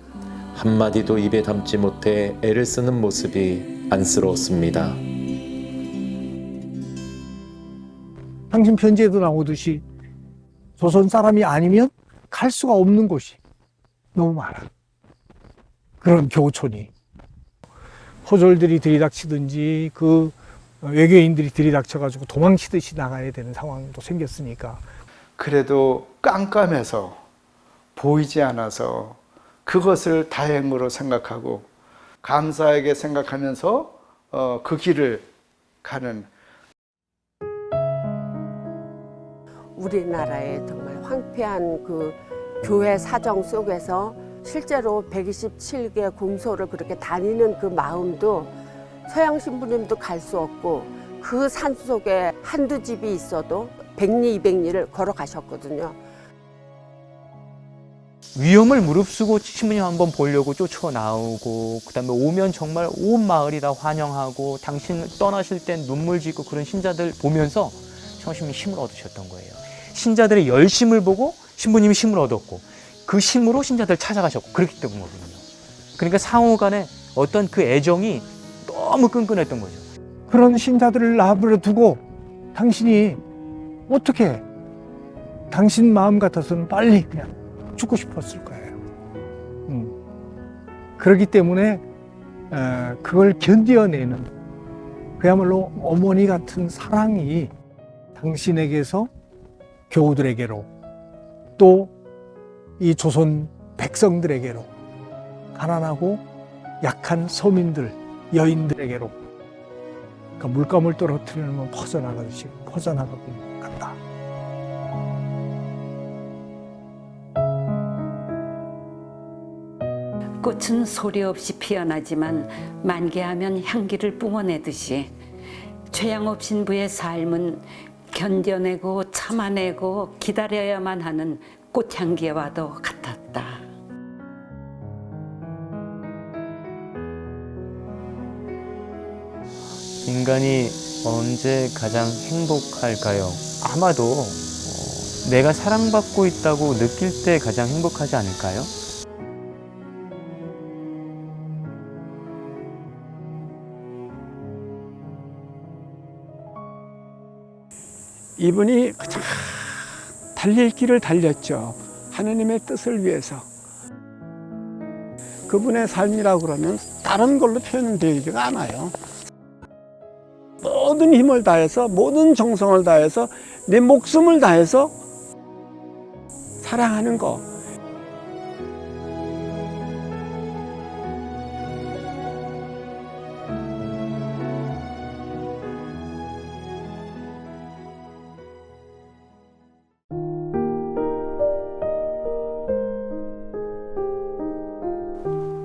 한마디도 입에 담지 못해 애를 쓰는 모습이 안쓰러웠습니다. 당신 편지에도 나오듯이 조선 사람이 아니면 갈 수가 없는 곳이 너무 많아. 그런 교촌이. 호졸들이 들이닥치든지 그 외교인들이 들이닥쳐가지고 도망치듯이 나가야 되는 상황도 생겼으니까. 그래도 깜깜해서 보이지 않아서 그것을 다행으로 생각하고 감사하게 생각하면서 그 길을 가는. 우리나라의 정말 황폐한 그 교회 사정 속에서 실제로 127개 공소를 그렇게 다니는 그 마음도 서양 신부님도 갈 수 없고 그 산속에 한두 집이 있어도 100리 200리를 걸어가셨거든요. 위험을 무릅쓰고 신부님 한번 보려고 쫓아 나오고, 그다음에 오면 정말 온 마을이 다 환영하고, 당신 떠나실 땐 눈물 짓고 그런 신자들 보면서 성신님이 힘을 얻으셨던 거예요. 신자들의 열심을 보고 신부님이 힘을 얻었고, 그 힘으로 신자들 찾아가셨고, 그렇기 때문이거든요. 그러니까 상호간에 어떤 그 애정이 너무 끈끈했던 거죠. 그런 신자들을 나버려 두고 당신이 어떻게, 당신 마음 같아서는 빨리 그냥 죽고 싶었을 거예요. 그렇기 때문에 그걸 견뎌내는 그야말로 어머니 같은 사랑이 당신에게서 교우들에게로, 또 이 조선 백성들에게로, 가난하고 약한 서민들, 여인들에게로, 그러니까 물감을 떨어뜨리면 퍼져나가듯이 퍼져나가고 간다. 꽃은 소리 없이 피어나지만 만개하면 향기를 뿜어내듯이 최양업 신부의 삶은 견뎌내고 참아내고 기다려야만 하는 꽃향기와도 같았다. 인간이 언제 가장 행복할까요? 아마도 내가 사랑받고 있다고 느낄 때 가장 행복하지 않을까요? 이분이 달릴 길을 달렸죠. 하느님의 뜻을 위해서. 그분의 삶이라고 그러면 다른 걸로 표현되지가 않아요. 모든 힘을 다해서, 모든 정성을 다해서, 내 목숨을 다해서 사랑하는 거.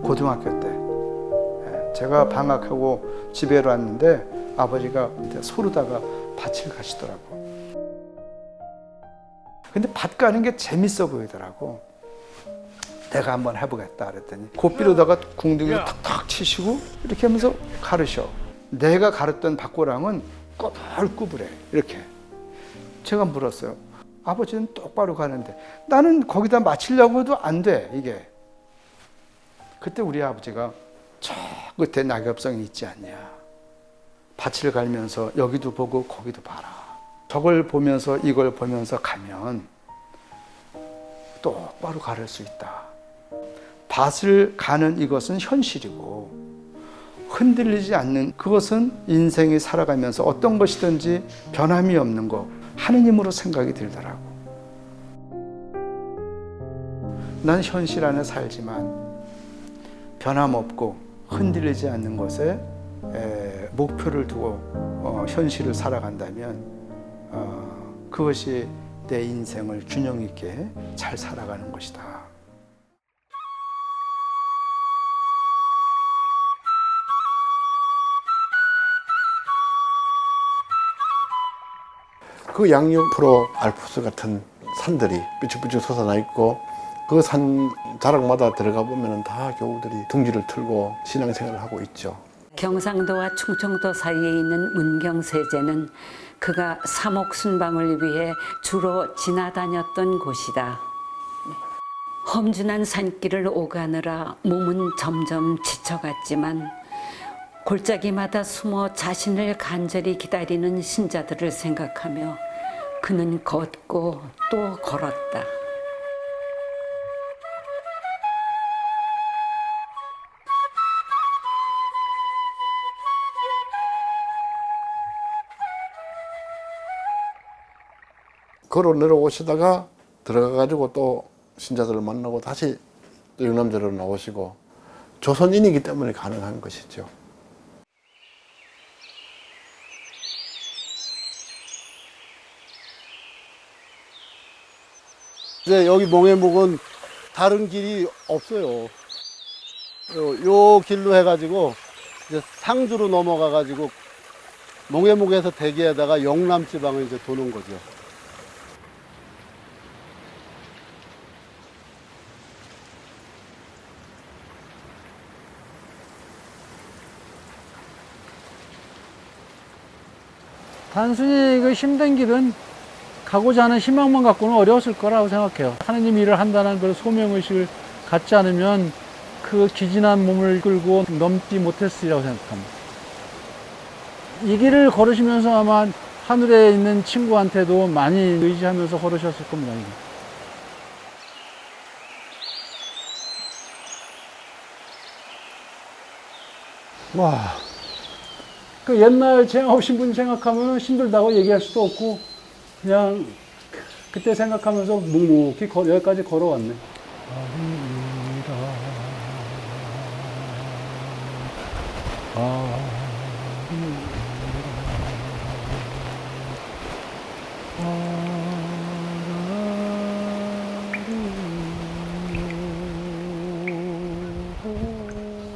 고등학교 때 제가 방학하고 집에 왔는데 아버지가 소르다가 밭을 가시더라고. 근데 밭 가는 게 재밌어 보이더라고. 내가 한번 해보겠다 그랬더니 고삐로다가 궁둥이를 탁탁 치시고 이렇게 하면서 가르셔. 내가 가르쳤던 밭고랑은 꾸불꾸불해 이렇게. 제가 물었어요. 아버지는 똑바로 가는데 나는 거기다 맞추려고 해도 안 돼 이게. 그때 우리 아버지가 저 끝에 낙엽성이 있지 않냐. 밭을 갈면서 여기도 보고 거기도 봐라. 저걸 보면서 이걸 보면서 가면 똑바로 가를 수 있다. 밭을 가는 이것은 현실이고 흔들리지 않는 그것은 인생이 살아가면서 어떤 것이든지 변함이 없는 거 하느님으로 생각이 들더라고. 난 현실 안에 살지만 변함없고 흔들리지 않는 것에 목표를 두고 현실을 살아간다면 그것이 내 인생을 균형 있게 잘 살아가는 것이다. 그 양옆으로 알프스 같은 산들이 삐쭉삐쭉 솟아나 있고 그 산 자락마다 들어가 보면 다 교우들이 둥지를 틀고 신앙생활을 하고 있죠. 경상도와 충청도 사이에 있는 문경세제는 그가 사목순방을 위해 주로 지나다녔던 곳이다. 험준한 산길을 오가느라 몸은 점점 지쳐갔지만 골짜기마다 숨어 자신을 간절히 기다리는 신자들을 생각하며 그는 걷고 또 걸었다. 걸어 내려오시다가 들어가가지고 또 신자들을 만나고 다시 또 영남제로 나오시고 조선인이기 때문에 가능한 것이죠. 이제 여기 몽해묵은 다른 길이 없어요. 요 길로 해가지고 이제 상주로 넘어가가지고 몽해묵에서 대기하다가 영남 지방을 이제 도는 거죠. 단순히 그 힘든 길은 가고자 하는 희망만 갖고는 어려웠을 거라고 생각해요. 하느님 일을 한다는 그런 소명의식을 갖지 않으면 그 기진한 몸을 끌고 넘지 못했으리라고 생각합니다. 이 길을 걸으시면서 아마 하늘에 있는 친구한테도 많이 의지하면서 걸으셨을 겁니다. 와, 그 옛날 체험하신 분 생각하면 힘들다고 얘기할 수도 없고 그냥 그때 생각하면서 묵묵히 여기까지 걸어왔네.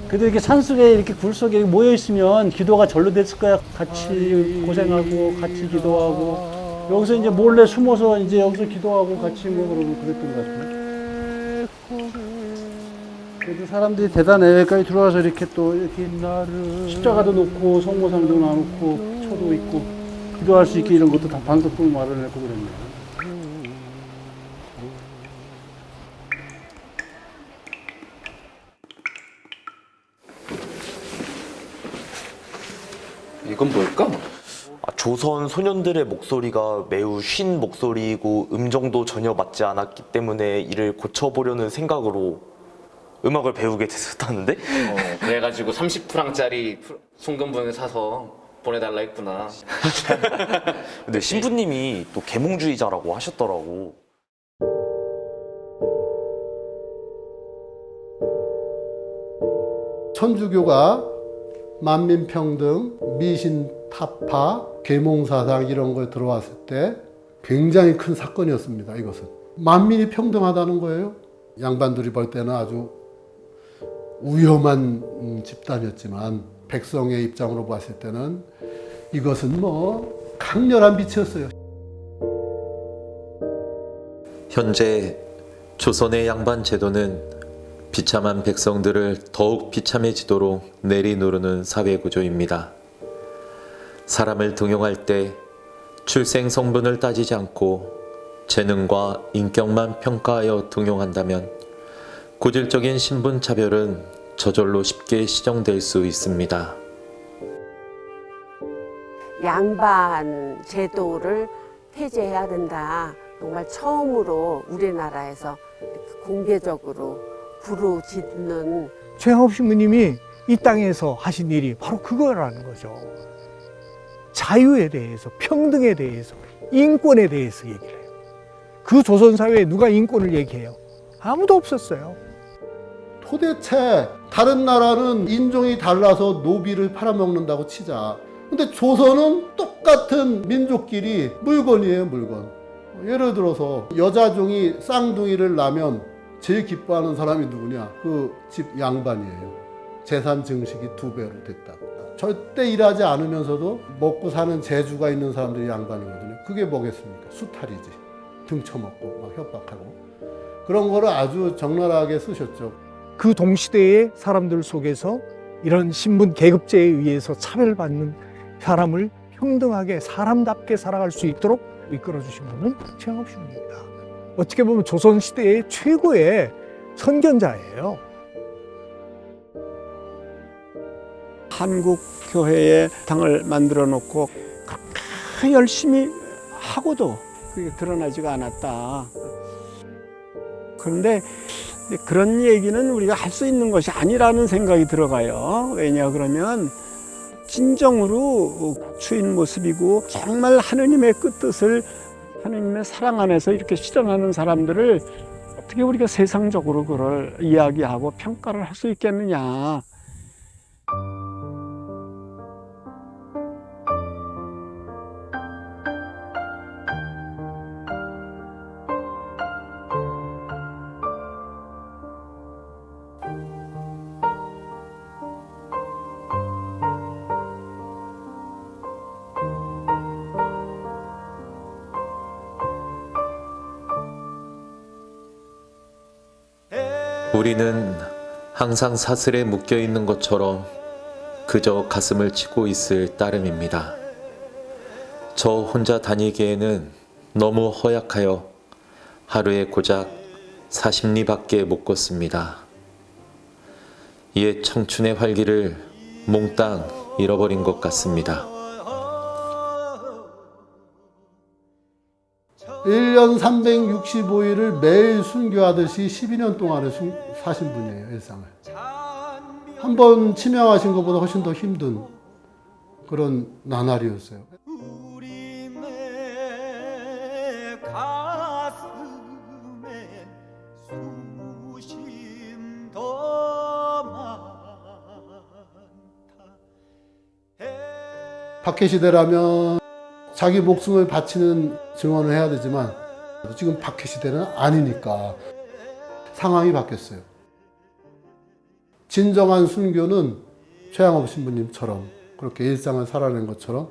그래도 이렇게 산속에 이렇게 굴 속에 모여 있으면 기도가 절로 됐을 거야. 같이 고생하고 같이 기도하고 여기서 이제 몰래 숨어서 이제 여기서 기도하고 같이 뭐 그러고 그랬던 것 같아요. 그래도 사람들이 대단해. 여기까지 들어와서 이렇게 또 이렇게 십자가도 놓고 성모상도 놔놓고 초도 있고 기도할 수 있게 이런 것도 다 방석도 마련해고 그랬네요. 이건 뭘까? 조선 소년들의 목소리가 매우 쉰 목소리이고 음정도 전혀 맞지 않았기 때문에 이를 고쳐보려는 생각으로 음악을 배우게 됐었다는데? 그래가지고 30프랑짜리 송금분을 사서 보내달라 했구나. 근데 신부님이 또 계몽주의자라고 하셨더라고. 천주교가 만민평등, 미신타파, 계몽사상 이런 걸 들어왔을 때 굉장히 큰 사건이었습니다. 이것은 만민이 평등하다는 거예요. 양반들이 볼 때는 아주 위험한 집단이었지만 백성의 입장으로 봤을 때는 이것은 뭐 강렬한 빛이었어요. 현재 조선의 양반 제도는 비참한 백성들을 더욱 비참해지도록 내리누르는 사회구조입니다. 사람을 등용할 때 출생 성분을 따지지 않고 재능과 인격만 평가하여 등용한다면 고질적인 신분 차별은 저절로 쉽게 시정될 수 있습니다. 양반 제도를 폐지해야 된다. 정말 처음으로 우리나라에서 공개적으로 부르짖는 최영업 신부님이 이 땅에서 하신 일이 바로 그거라는 거죠. 자유에 대해서, 평등에 대해서, 인권에 대해서 얘기를 해요. 그 조선사회에 누가 인권을 얘기해요? 아무도 없었어요. 도대체 다른 나라는 인종이 달라서 노비를 팔아먹는다고 치자. 근데 조선은 똑같은 민족끼리 물건이에요, 물건. 예를 들어서 여자종이 쌍둥이를 낳으면 제일 기뻐하는 사람이 누구냐? 그 집 양반이에요. 재산 증식이 2배로 됐다고. 절대 일하지 않으면서도 먹고 사는 재주가 있는 사람들이 양반이거든요. 그게 뭐겠습니까? 수탈이지. 등쳐먹고 막 협박하고. 그런 거를 아주 적나라하게 쓰셨죠. 그 동시대의 사람들 속에서 이런 신분 계급제에 의해서 차별받는 사람을 평등하게 사람답게 살아갈 수 있도록 이끌어주신 분은 최영업 신부입니다. 어떻게 보면 조선시대의 최고의 선견자예요. 한국 교회에 당을 만들어 놓고 그렇게 열심히 하고도 그게 드러나지가 않았다. 그런데 그런 얘기는 우리가 할 수 있는 것이 아니라는 생각이 들어가요. 왜냐 그러면 진정으로 주인 모습이고 정말 하느님의 끝뜻을 하느님의 사랑 안에서 이렇게 실현하는 사람들을 어떻게 우리가 세상적으로 그걸 이야기하고 평가를 할 수 있겠느냐. 우리는 항상 사슬에 묶여 있는 것처럼 그저 가슴을 치고 있을 따름입니다. 저 혼자 다니기에는 너무 허약하여 하루에 고작 40리밖에 못 걷습니다. 옛 청춘의 활기를 몽땅 잃어버린 것 같습니다. 1년 365일을 매일 순교하듯이 12년 동안을 사신 분이에요, 일상을. 한 번 치명하신 것보다 훨씬 더 힘든 그런 나날이었어요. 박해시대라면 자기 목숨을 바치는 증언을 해야 되지만 지금 박해시대는 아니니까 상황이 바뀌었어요. 진정한 순교는 최양업 신부님처럼 그렇게 일상을 살아낸 것처럼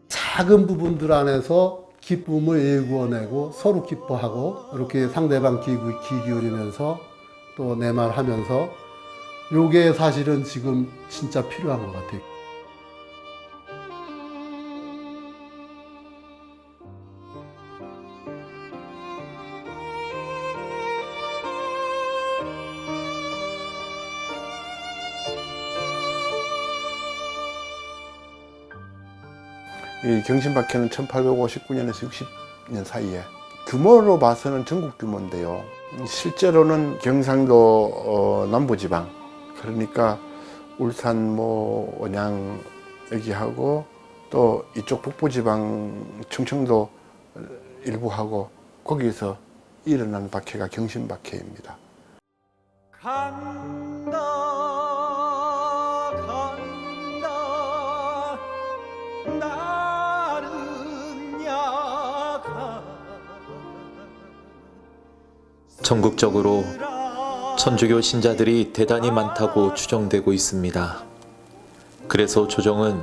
작은 부분들 안에서 기쁨을 일구어내고 서로 기뻐하고 이렇게 상대방 귀 기울이면서 또 내 말 하면서 요게 사실은 지금 진짜 필요한 것 같아요. 이 경신박해는 1859년에서 60년 사이에 규모로 봐서는 전국 규모인데요. 실제로는 경상도 남부지방, 그러니까 울산, 원양 여기하고 또 이쪽 북부지방 충청도 일부하고 거기서 일어난 박해가 경신박해입니다. 전국적으로 천주교 신자들이 대단히 많다고 추정되고 있습니다. 그래서 조정은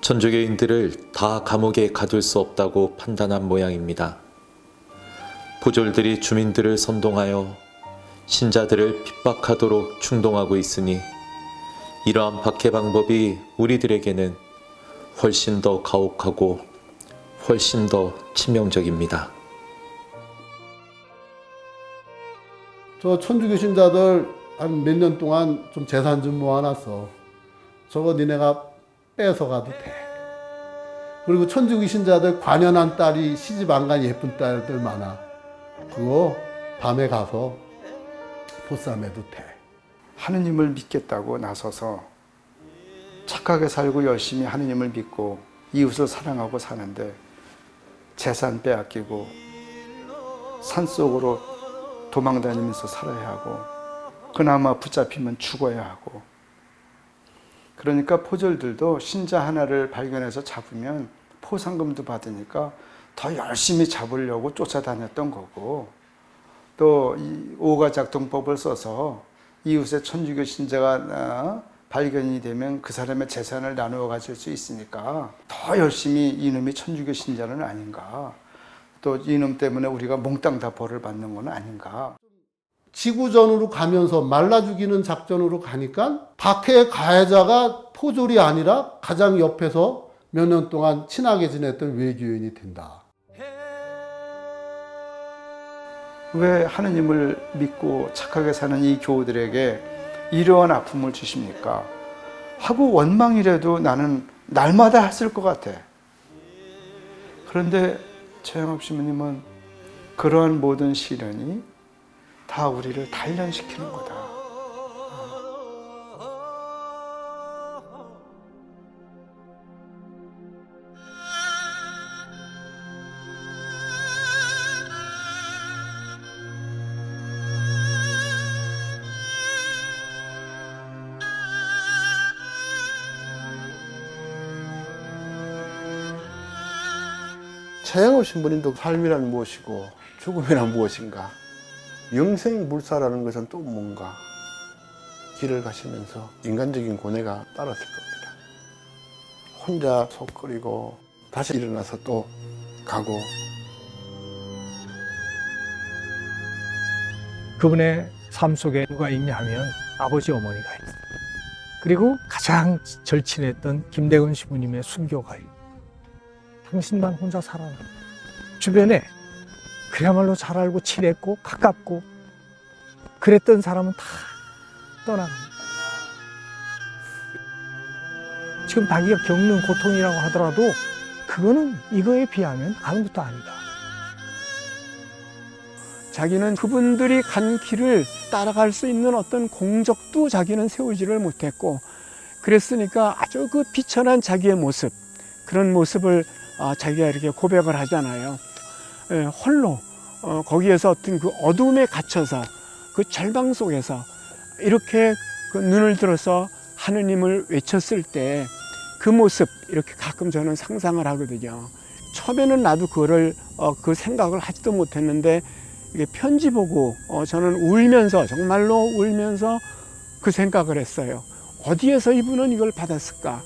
천주교인들을 다 감옥에 가둘 수 없다고 판단한 모양입니다. 부졸들이 주민들을 선동하여 신자들을 핍박하도록 충동하고 있으니 이러한 박해 방법이 우리들에게는 훨씬 더 가혹하고 훨씬 더 치명적입니다. 저 천주교 신자들 한 몇 년 동안 좀 재산 좀 모아놨어. 저거 니네가 뺏어가도 돼. 그리고 천주교 신자들 관연한 딸이 시집 안 간 예쁜 딸들 많아. 그거 밤에 가서 보쌈해도 돼. 하느님을 믿겠다고 나서서 착하게 살고 열심히 하느님을 믿고 이웃을 사랑하고 사는데 재산 빼앗기고 산속으로 도망다니면서 살아야 하고 그나마 붙잡히면 죽어야 하고. 그러니까 포졸들도 신자 하나를 발견해서 잡으면 포상금도 받으니까 더 열심히 잡으려고 쫓아다녔던 거고, 또 이 오가작동법을 써서 이웃의 천주교 신자가 발견이 되면 그 사람의 재산을 나누어 가질 수 있으니까 더 열심히 이놈이 천주교 신자는 아닌가, 또 이놈 때문에 우리가 몽땅 다 벌을 받는 건 아닌가. 지구전으로 가면서 말라 죽이는 작전으로 가니까 박해의 가해자가 포졸이 아니라 가장 옆에서 몇 년 동안 친하게 지냈던 외교인이 된다. 왜 하느님을 믿고 착하게 사는 이 교우들에게 이러한 아픔을 주십니까? 하고 원망이라도 나는 날마다 했을 것 같아. 그런데 최영업 신부님은 그러한 모든 시련이 다 우리를 단련시키는 거다. 최영업 신부님도 삶이란 무엇이고 죽음이란 무엇인가, 영생불사라는 것은 또 뭔가 길을 가시면서 인간적인 고뇌가 따랐을 겁니다. 혼자 속 끓이고 다시 일어나서 또 가고. 그분의 삶 속에 누가 있냐 하면 아버지 어머니가 있어요. 그리고 가장 절친했던 김대건 신부님의 순교가 있어요. 당신만 혼자 살아라. 주변에 그야말로 잘 알고 친했고 가깝고 그랬던 사람은 다 떠나갑니다. 지금 자기가 겪는 고통이라고 하더라도 그거는 이거에 비하면 아무것도 아니다. 자기는 그분들이 간 길을 따라갈 수 있는 어떤 공적도 자기는 세우지를 못했고, 그랬으니까 아주 그 비천한 자기의 모습, 그런 모습을 자기가 이렇게 고백을 하잖아요. 홀로 거기에서 어떤 그 어둠에 갇혀서 그 절망 속에서 이렇게 그 눈을 들어서 하느님을 외쳤을 때 그 모습, 이렇게 가끔 저는 상상을 하거든요. 처음에는 나도 그거를 그 생각을 하지도 못했는데 이게 편지 보고 저는 울면서, 정말로 울면서 그 생각을 했어요. 어디에서 이분은 이걸 받았을까?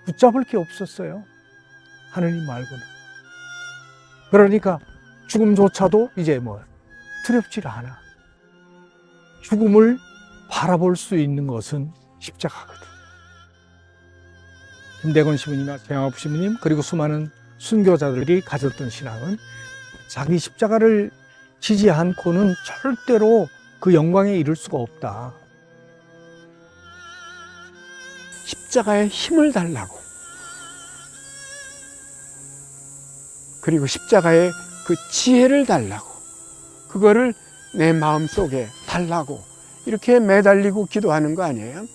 붙잡을 게 없었어요. 하느님 말고는. 그러니까 죽음조차도 이제 두렵지를 않아. 죽음을 바라볼 수 있는 것은 십자가거든. 김대건 신부님과 최영업 신부님 그리고 수많은 순교자들이 가졌던 신앙은 자기 십자가를 지지 않고는 절대로 그 영광에 이를 수가 없다. 십자가에 힘을 달라고, 그리고 십자가에 그 지혜를 달라고, 그거를 내 마음속에 달라고 이렇게 매달리고 기도하는 거 아니에요?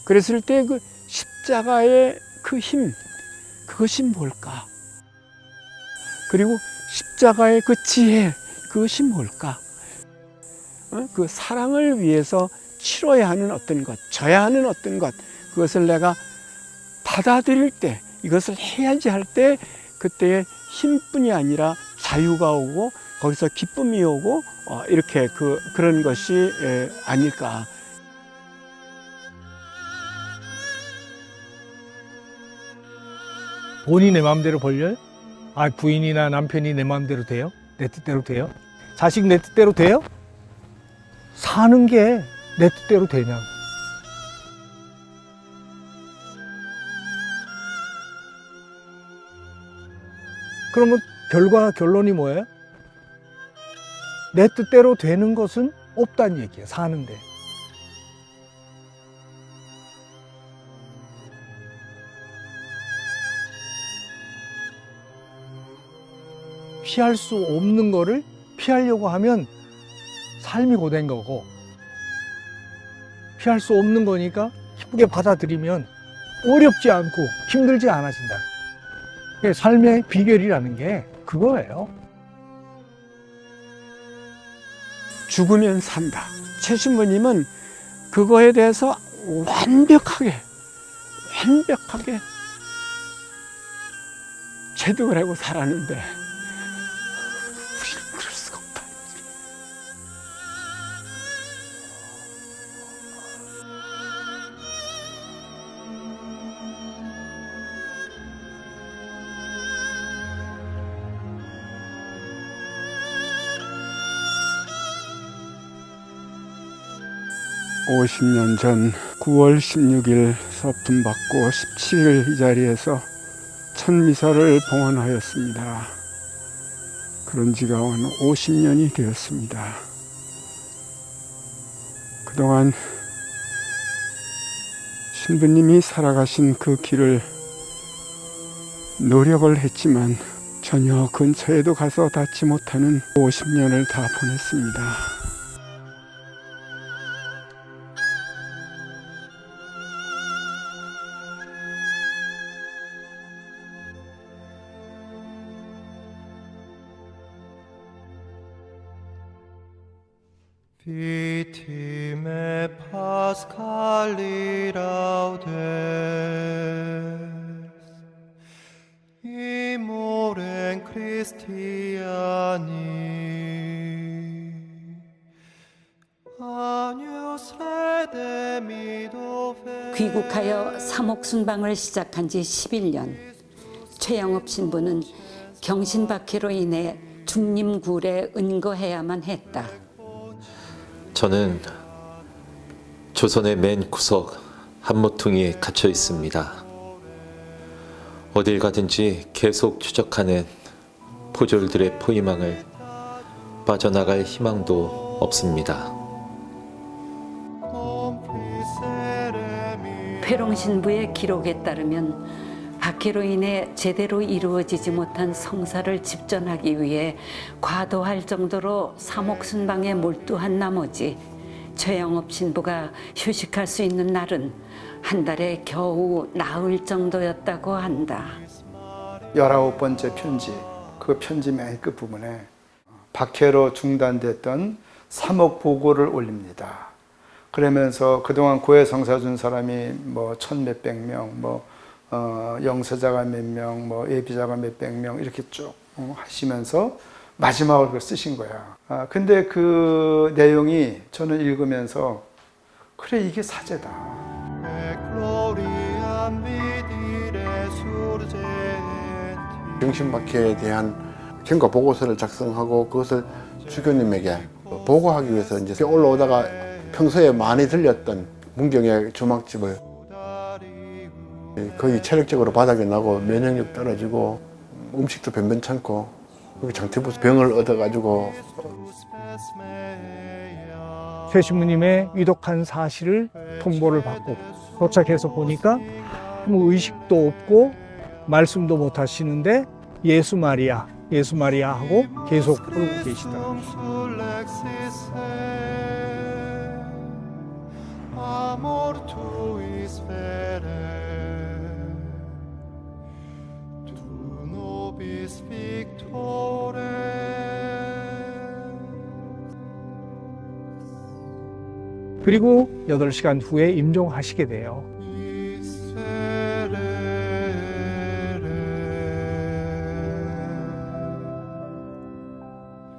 그랬을 때 그 십자가의 그 힘, 그것이 뭘까? 그리고 십자가의 그 지혜, 그것이 뭘까? 그 사랑을 위해서 치러야 하는 어떤 것, 져야 하는 어떤 것, 그것을 내가 받아들일 때, 이것을 해야지 할 때 그때의 힘뿐이 아니라 자유가 오고 거기서 기쁨이 오고 이렇게 그런 것이 아닐까. 돈이 내 마음대로 벌려요? 부인이나 남편이 내 마음대로 돼요? 내 뜻대로 돼요? 자식 내 뜻대로 돼요? 사는 게 내 뜻대로 되냐고. 그러면 결론이 뭐예요? 내 뜻대로 되는 것은 없다는 얘기예요, 사는데. 피할 수 없는 거를 피하려고 하면 삶이 고된 거고, 피할 수 없는 거니까 기쁘게 받아들이면 어렵지 않고 힘들지 않아진다. 삶의 비결이라는 게 그거예요. 죽으면 산다. 최 신부님은 그거에 대해서 완벽하게 체득을 하고 살았는데 우리는 그럴 수가 없다. (50년) 전 9월 16일 서품 받고 17일 이 자리에서 첫 미사를 봉헌하였습니다. 그런 지가 50년이 되었습니다. 그동안 신부님이 살아가신 그 길을 노력을 했지만 전혀 근처에도 가서 닿지 못하는 50년을 다 보냈습니다. Vittime Paschali laudes, imorem Christiani, agnus redemido 귀국하여 사목순방을 시작한 지 11년. 최영업 신부는 경신박해로 인해 중림굴에 은거해야만 했다. 저는 조선의 맨 구석 한 모퉁이에 갇혀 있습니다. 어딜 가든지 계속 추적하는 포졸들의 포위망을 빠져나갈 희망도 없습니다. 회롱 신부의 기록에 따르면 박해로 인해 제대로 이루어지지 못한 성사를 집전하기 위해 과도할 정도로 사목순방에 몰두한 나머지 최영업 신부가 휴식할 수 있는 날은 한 달에 겨우 나흘 정도였다고 한다. 19번째 편지, 그 편지 맨 끝부분에 박해로 중단됐던 사목 보고를 올립니다. 그러면서 그동안 고해 성사 준 사람이 뭐 1,몇백 명, 영서자가 몇 명, 예비자가 몇백 명 이렇게 쭉 하시면서 마지막으로 그걸 쓰신 거야. 근데 그 내용이 저는 읽으면서 그래 이게 사제다. 경신박해에 대한 경과 보고서를 작성하고 그것을 주교님에게 보고하기 위해서 이제 올라오다가 평소에 많이 들렸던 문경의 주막집을 거의 체력적으로 바닥이 나고 면역력 떨어지고 음식도 변변찮고 장티푸스 병을 얻어가지고 최 신부님의 위독한 사실을 통보를 받고 도착해서 보니까 아무 의식도 없고 말씀도 못 하시는데 예수 마리아 하고 계속 부르고 계시더라고요. 그리고 8시간 후에 임종하시게 돼요.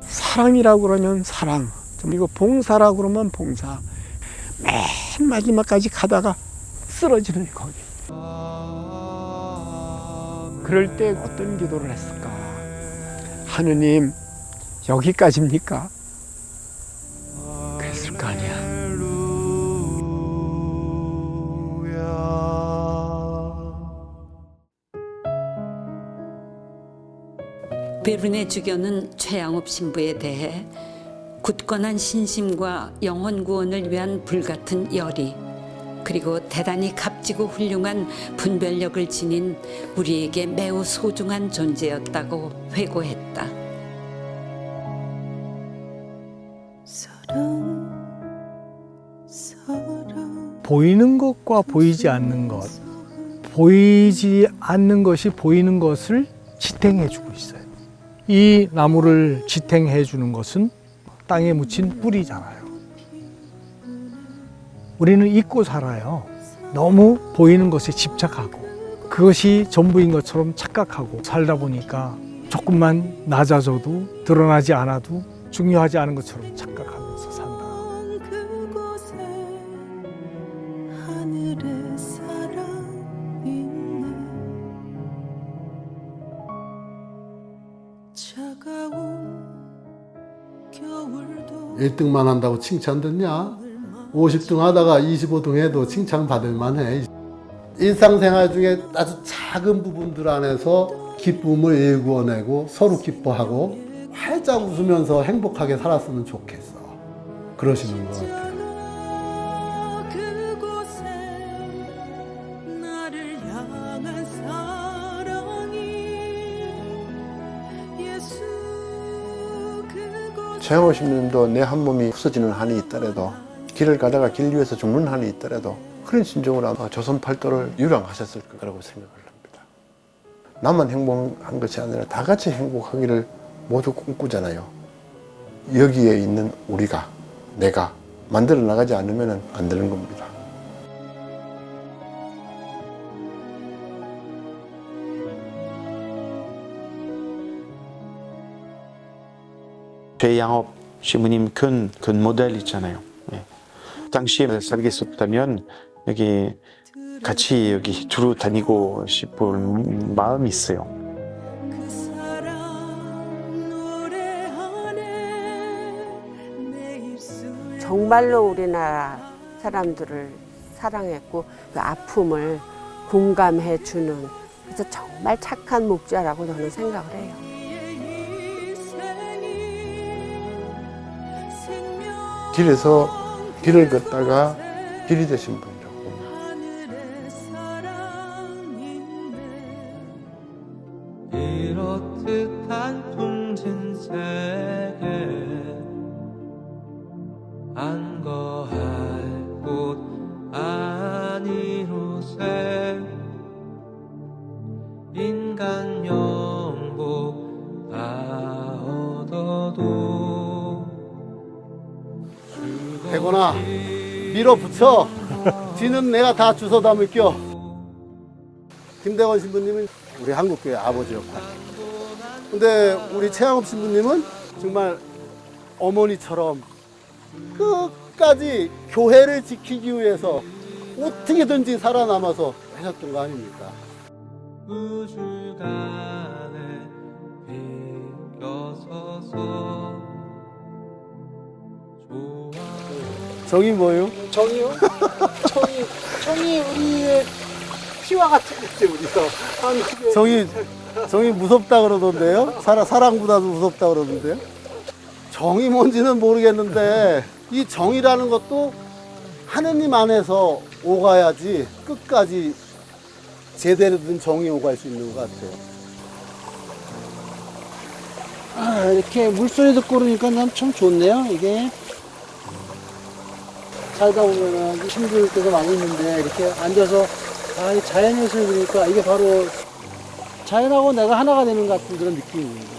사랑이라고 그러면 사랑, 그리고 봉사라고 그러면 봉사. 맨 마지막까지 가다가 쓰러지는 거기. 그럴 때 어떤 기도를 했을까? 하느님, 여기까지입니까? 그랬을 거 아니야. 베르네 주교는 최양업 신부에 대해 굳건한 신심과 영혼 구원을 위한 불같은 열의, 그리고 대단히 값지고 훌륭한 분별력을 지닌 우리에게 매우 소중한 존재였다고 회고했다. 보이는 것과 보이지 않는 것, 보이지 않는 것이 보이는 것을 지탱해 주고 있어요. 이 나무를 지탱해 주는 것은 땅에 묻힌 뿌리잖아요. 우리는 잊고 살아요. 너무 보이는 것에 집착하고 그것이 전부인 것처럼 착각하고 살다 보니까 조금만 낮아져도 드러나지 않아도 중요하지 않은 것처럼 착각하면서 산다. 일 1등만 한다고 칭찬 듣냐? 50등 하다가 25등 해도 칭찬 받을 만해. 일상생활 중에 아주 작은 부분들 안에서 기쁨을 일구어내고 서로 기뻐하고 활짝 웃으면서 행복하게 살았으면 좋겠어. 그러시는 것 같아요. 최양호 신부님도 내 한 몸이 부서지는 한이 있더라도 길을 가다가 길 위에서 죽는 한이 있더라도 그런 심정으로 아마 조선 팔도를 유랑하셨을 거라고 생각을 합니다. 나만 행복한 것이 아니라 다 같이 행복하기를 모두 꿈꾸잖아요. 여기에 있는 우리가, 내가 만들어 나가지 않으면 안 되는 겁니다. 최양업 신부님 큰 모델 있잖아요. 예. 당시에 살겠었다면 여기 같이 여기 두루 다니고 싶은 마음이 있어요. 정말로 우리나라 사람들을 사랑했고 그 아픔을 공감해 주는 그래서 정말 착한 목자라고 저는 생각을 해요. 길에서 길을 걷다가 길이 되신 분이라고. 이렇듯 한풍진 세계 안거할 곳 아니로세 인간 영복 다 얻어도 대건아, 밀어붙여. 뒤는 내가 다 주워 담을게요. 김대건 신부님은 우리 한국교회 아버지 역할. 근데 우리 최양업 신부님은 정말 어머니처럼 끝까지 교회를 지키기 위해서 어떻게든지 살아남아서 하셨던 거 아닙니까? 우주간에 비껴서서 정이 뭐예요? 정이요? 정이 우리의 피와 같은 거지 우리가. 정이 무섭다 그러던데요? 사랑보다도 무섭다 그러던데요? 정이 뭔지는 모르겠는데 이 정이라는 것도 하느님 안에서 오가야지 끝까지 제대로 된 정이 오갈 수 있는 것 같아요. 아, 이렇게 물소리 듣고 그러니까 난 참 좋네요. 이게 살다 보면은 힘들 때가 많이 있는데 이렇게 앉아서 이 자연에서 그러니까 이게 바로 자연하고 내가 하나가 되는 것 같은 그런 느낌입니다.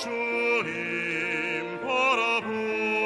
주님 바라보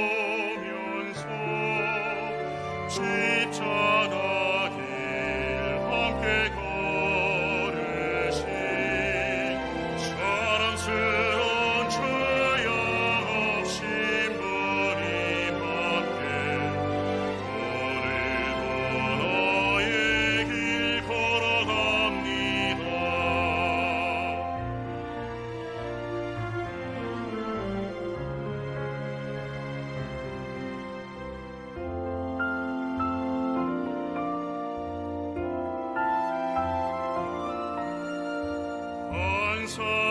천사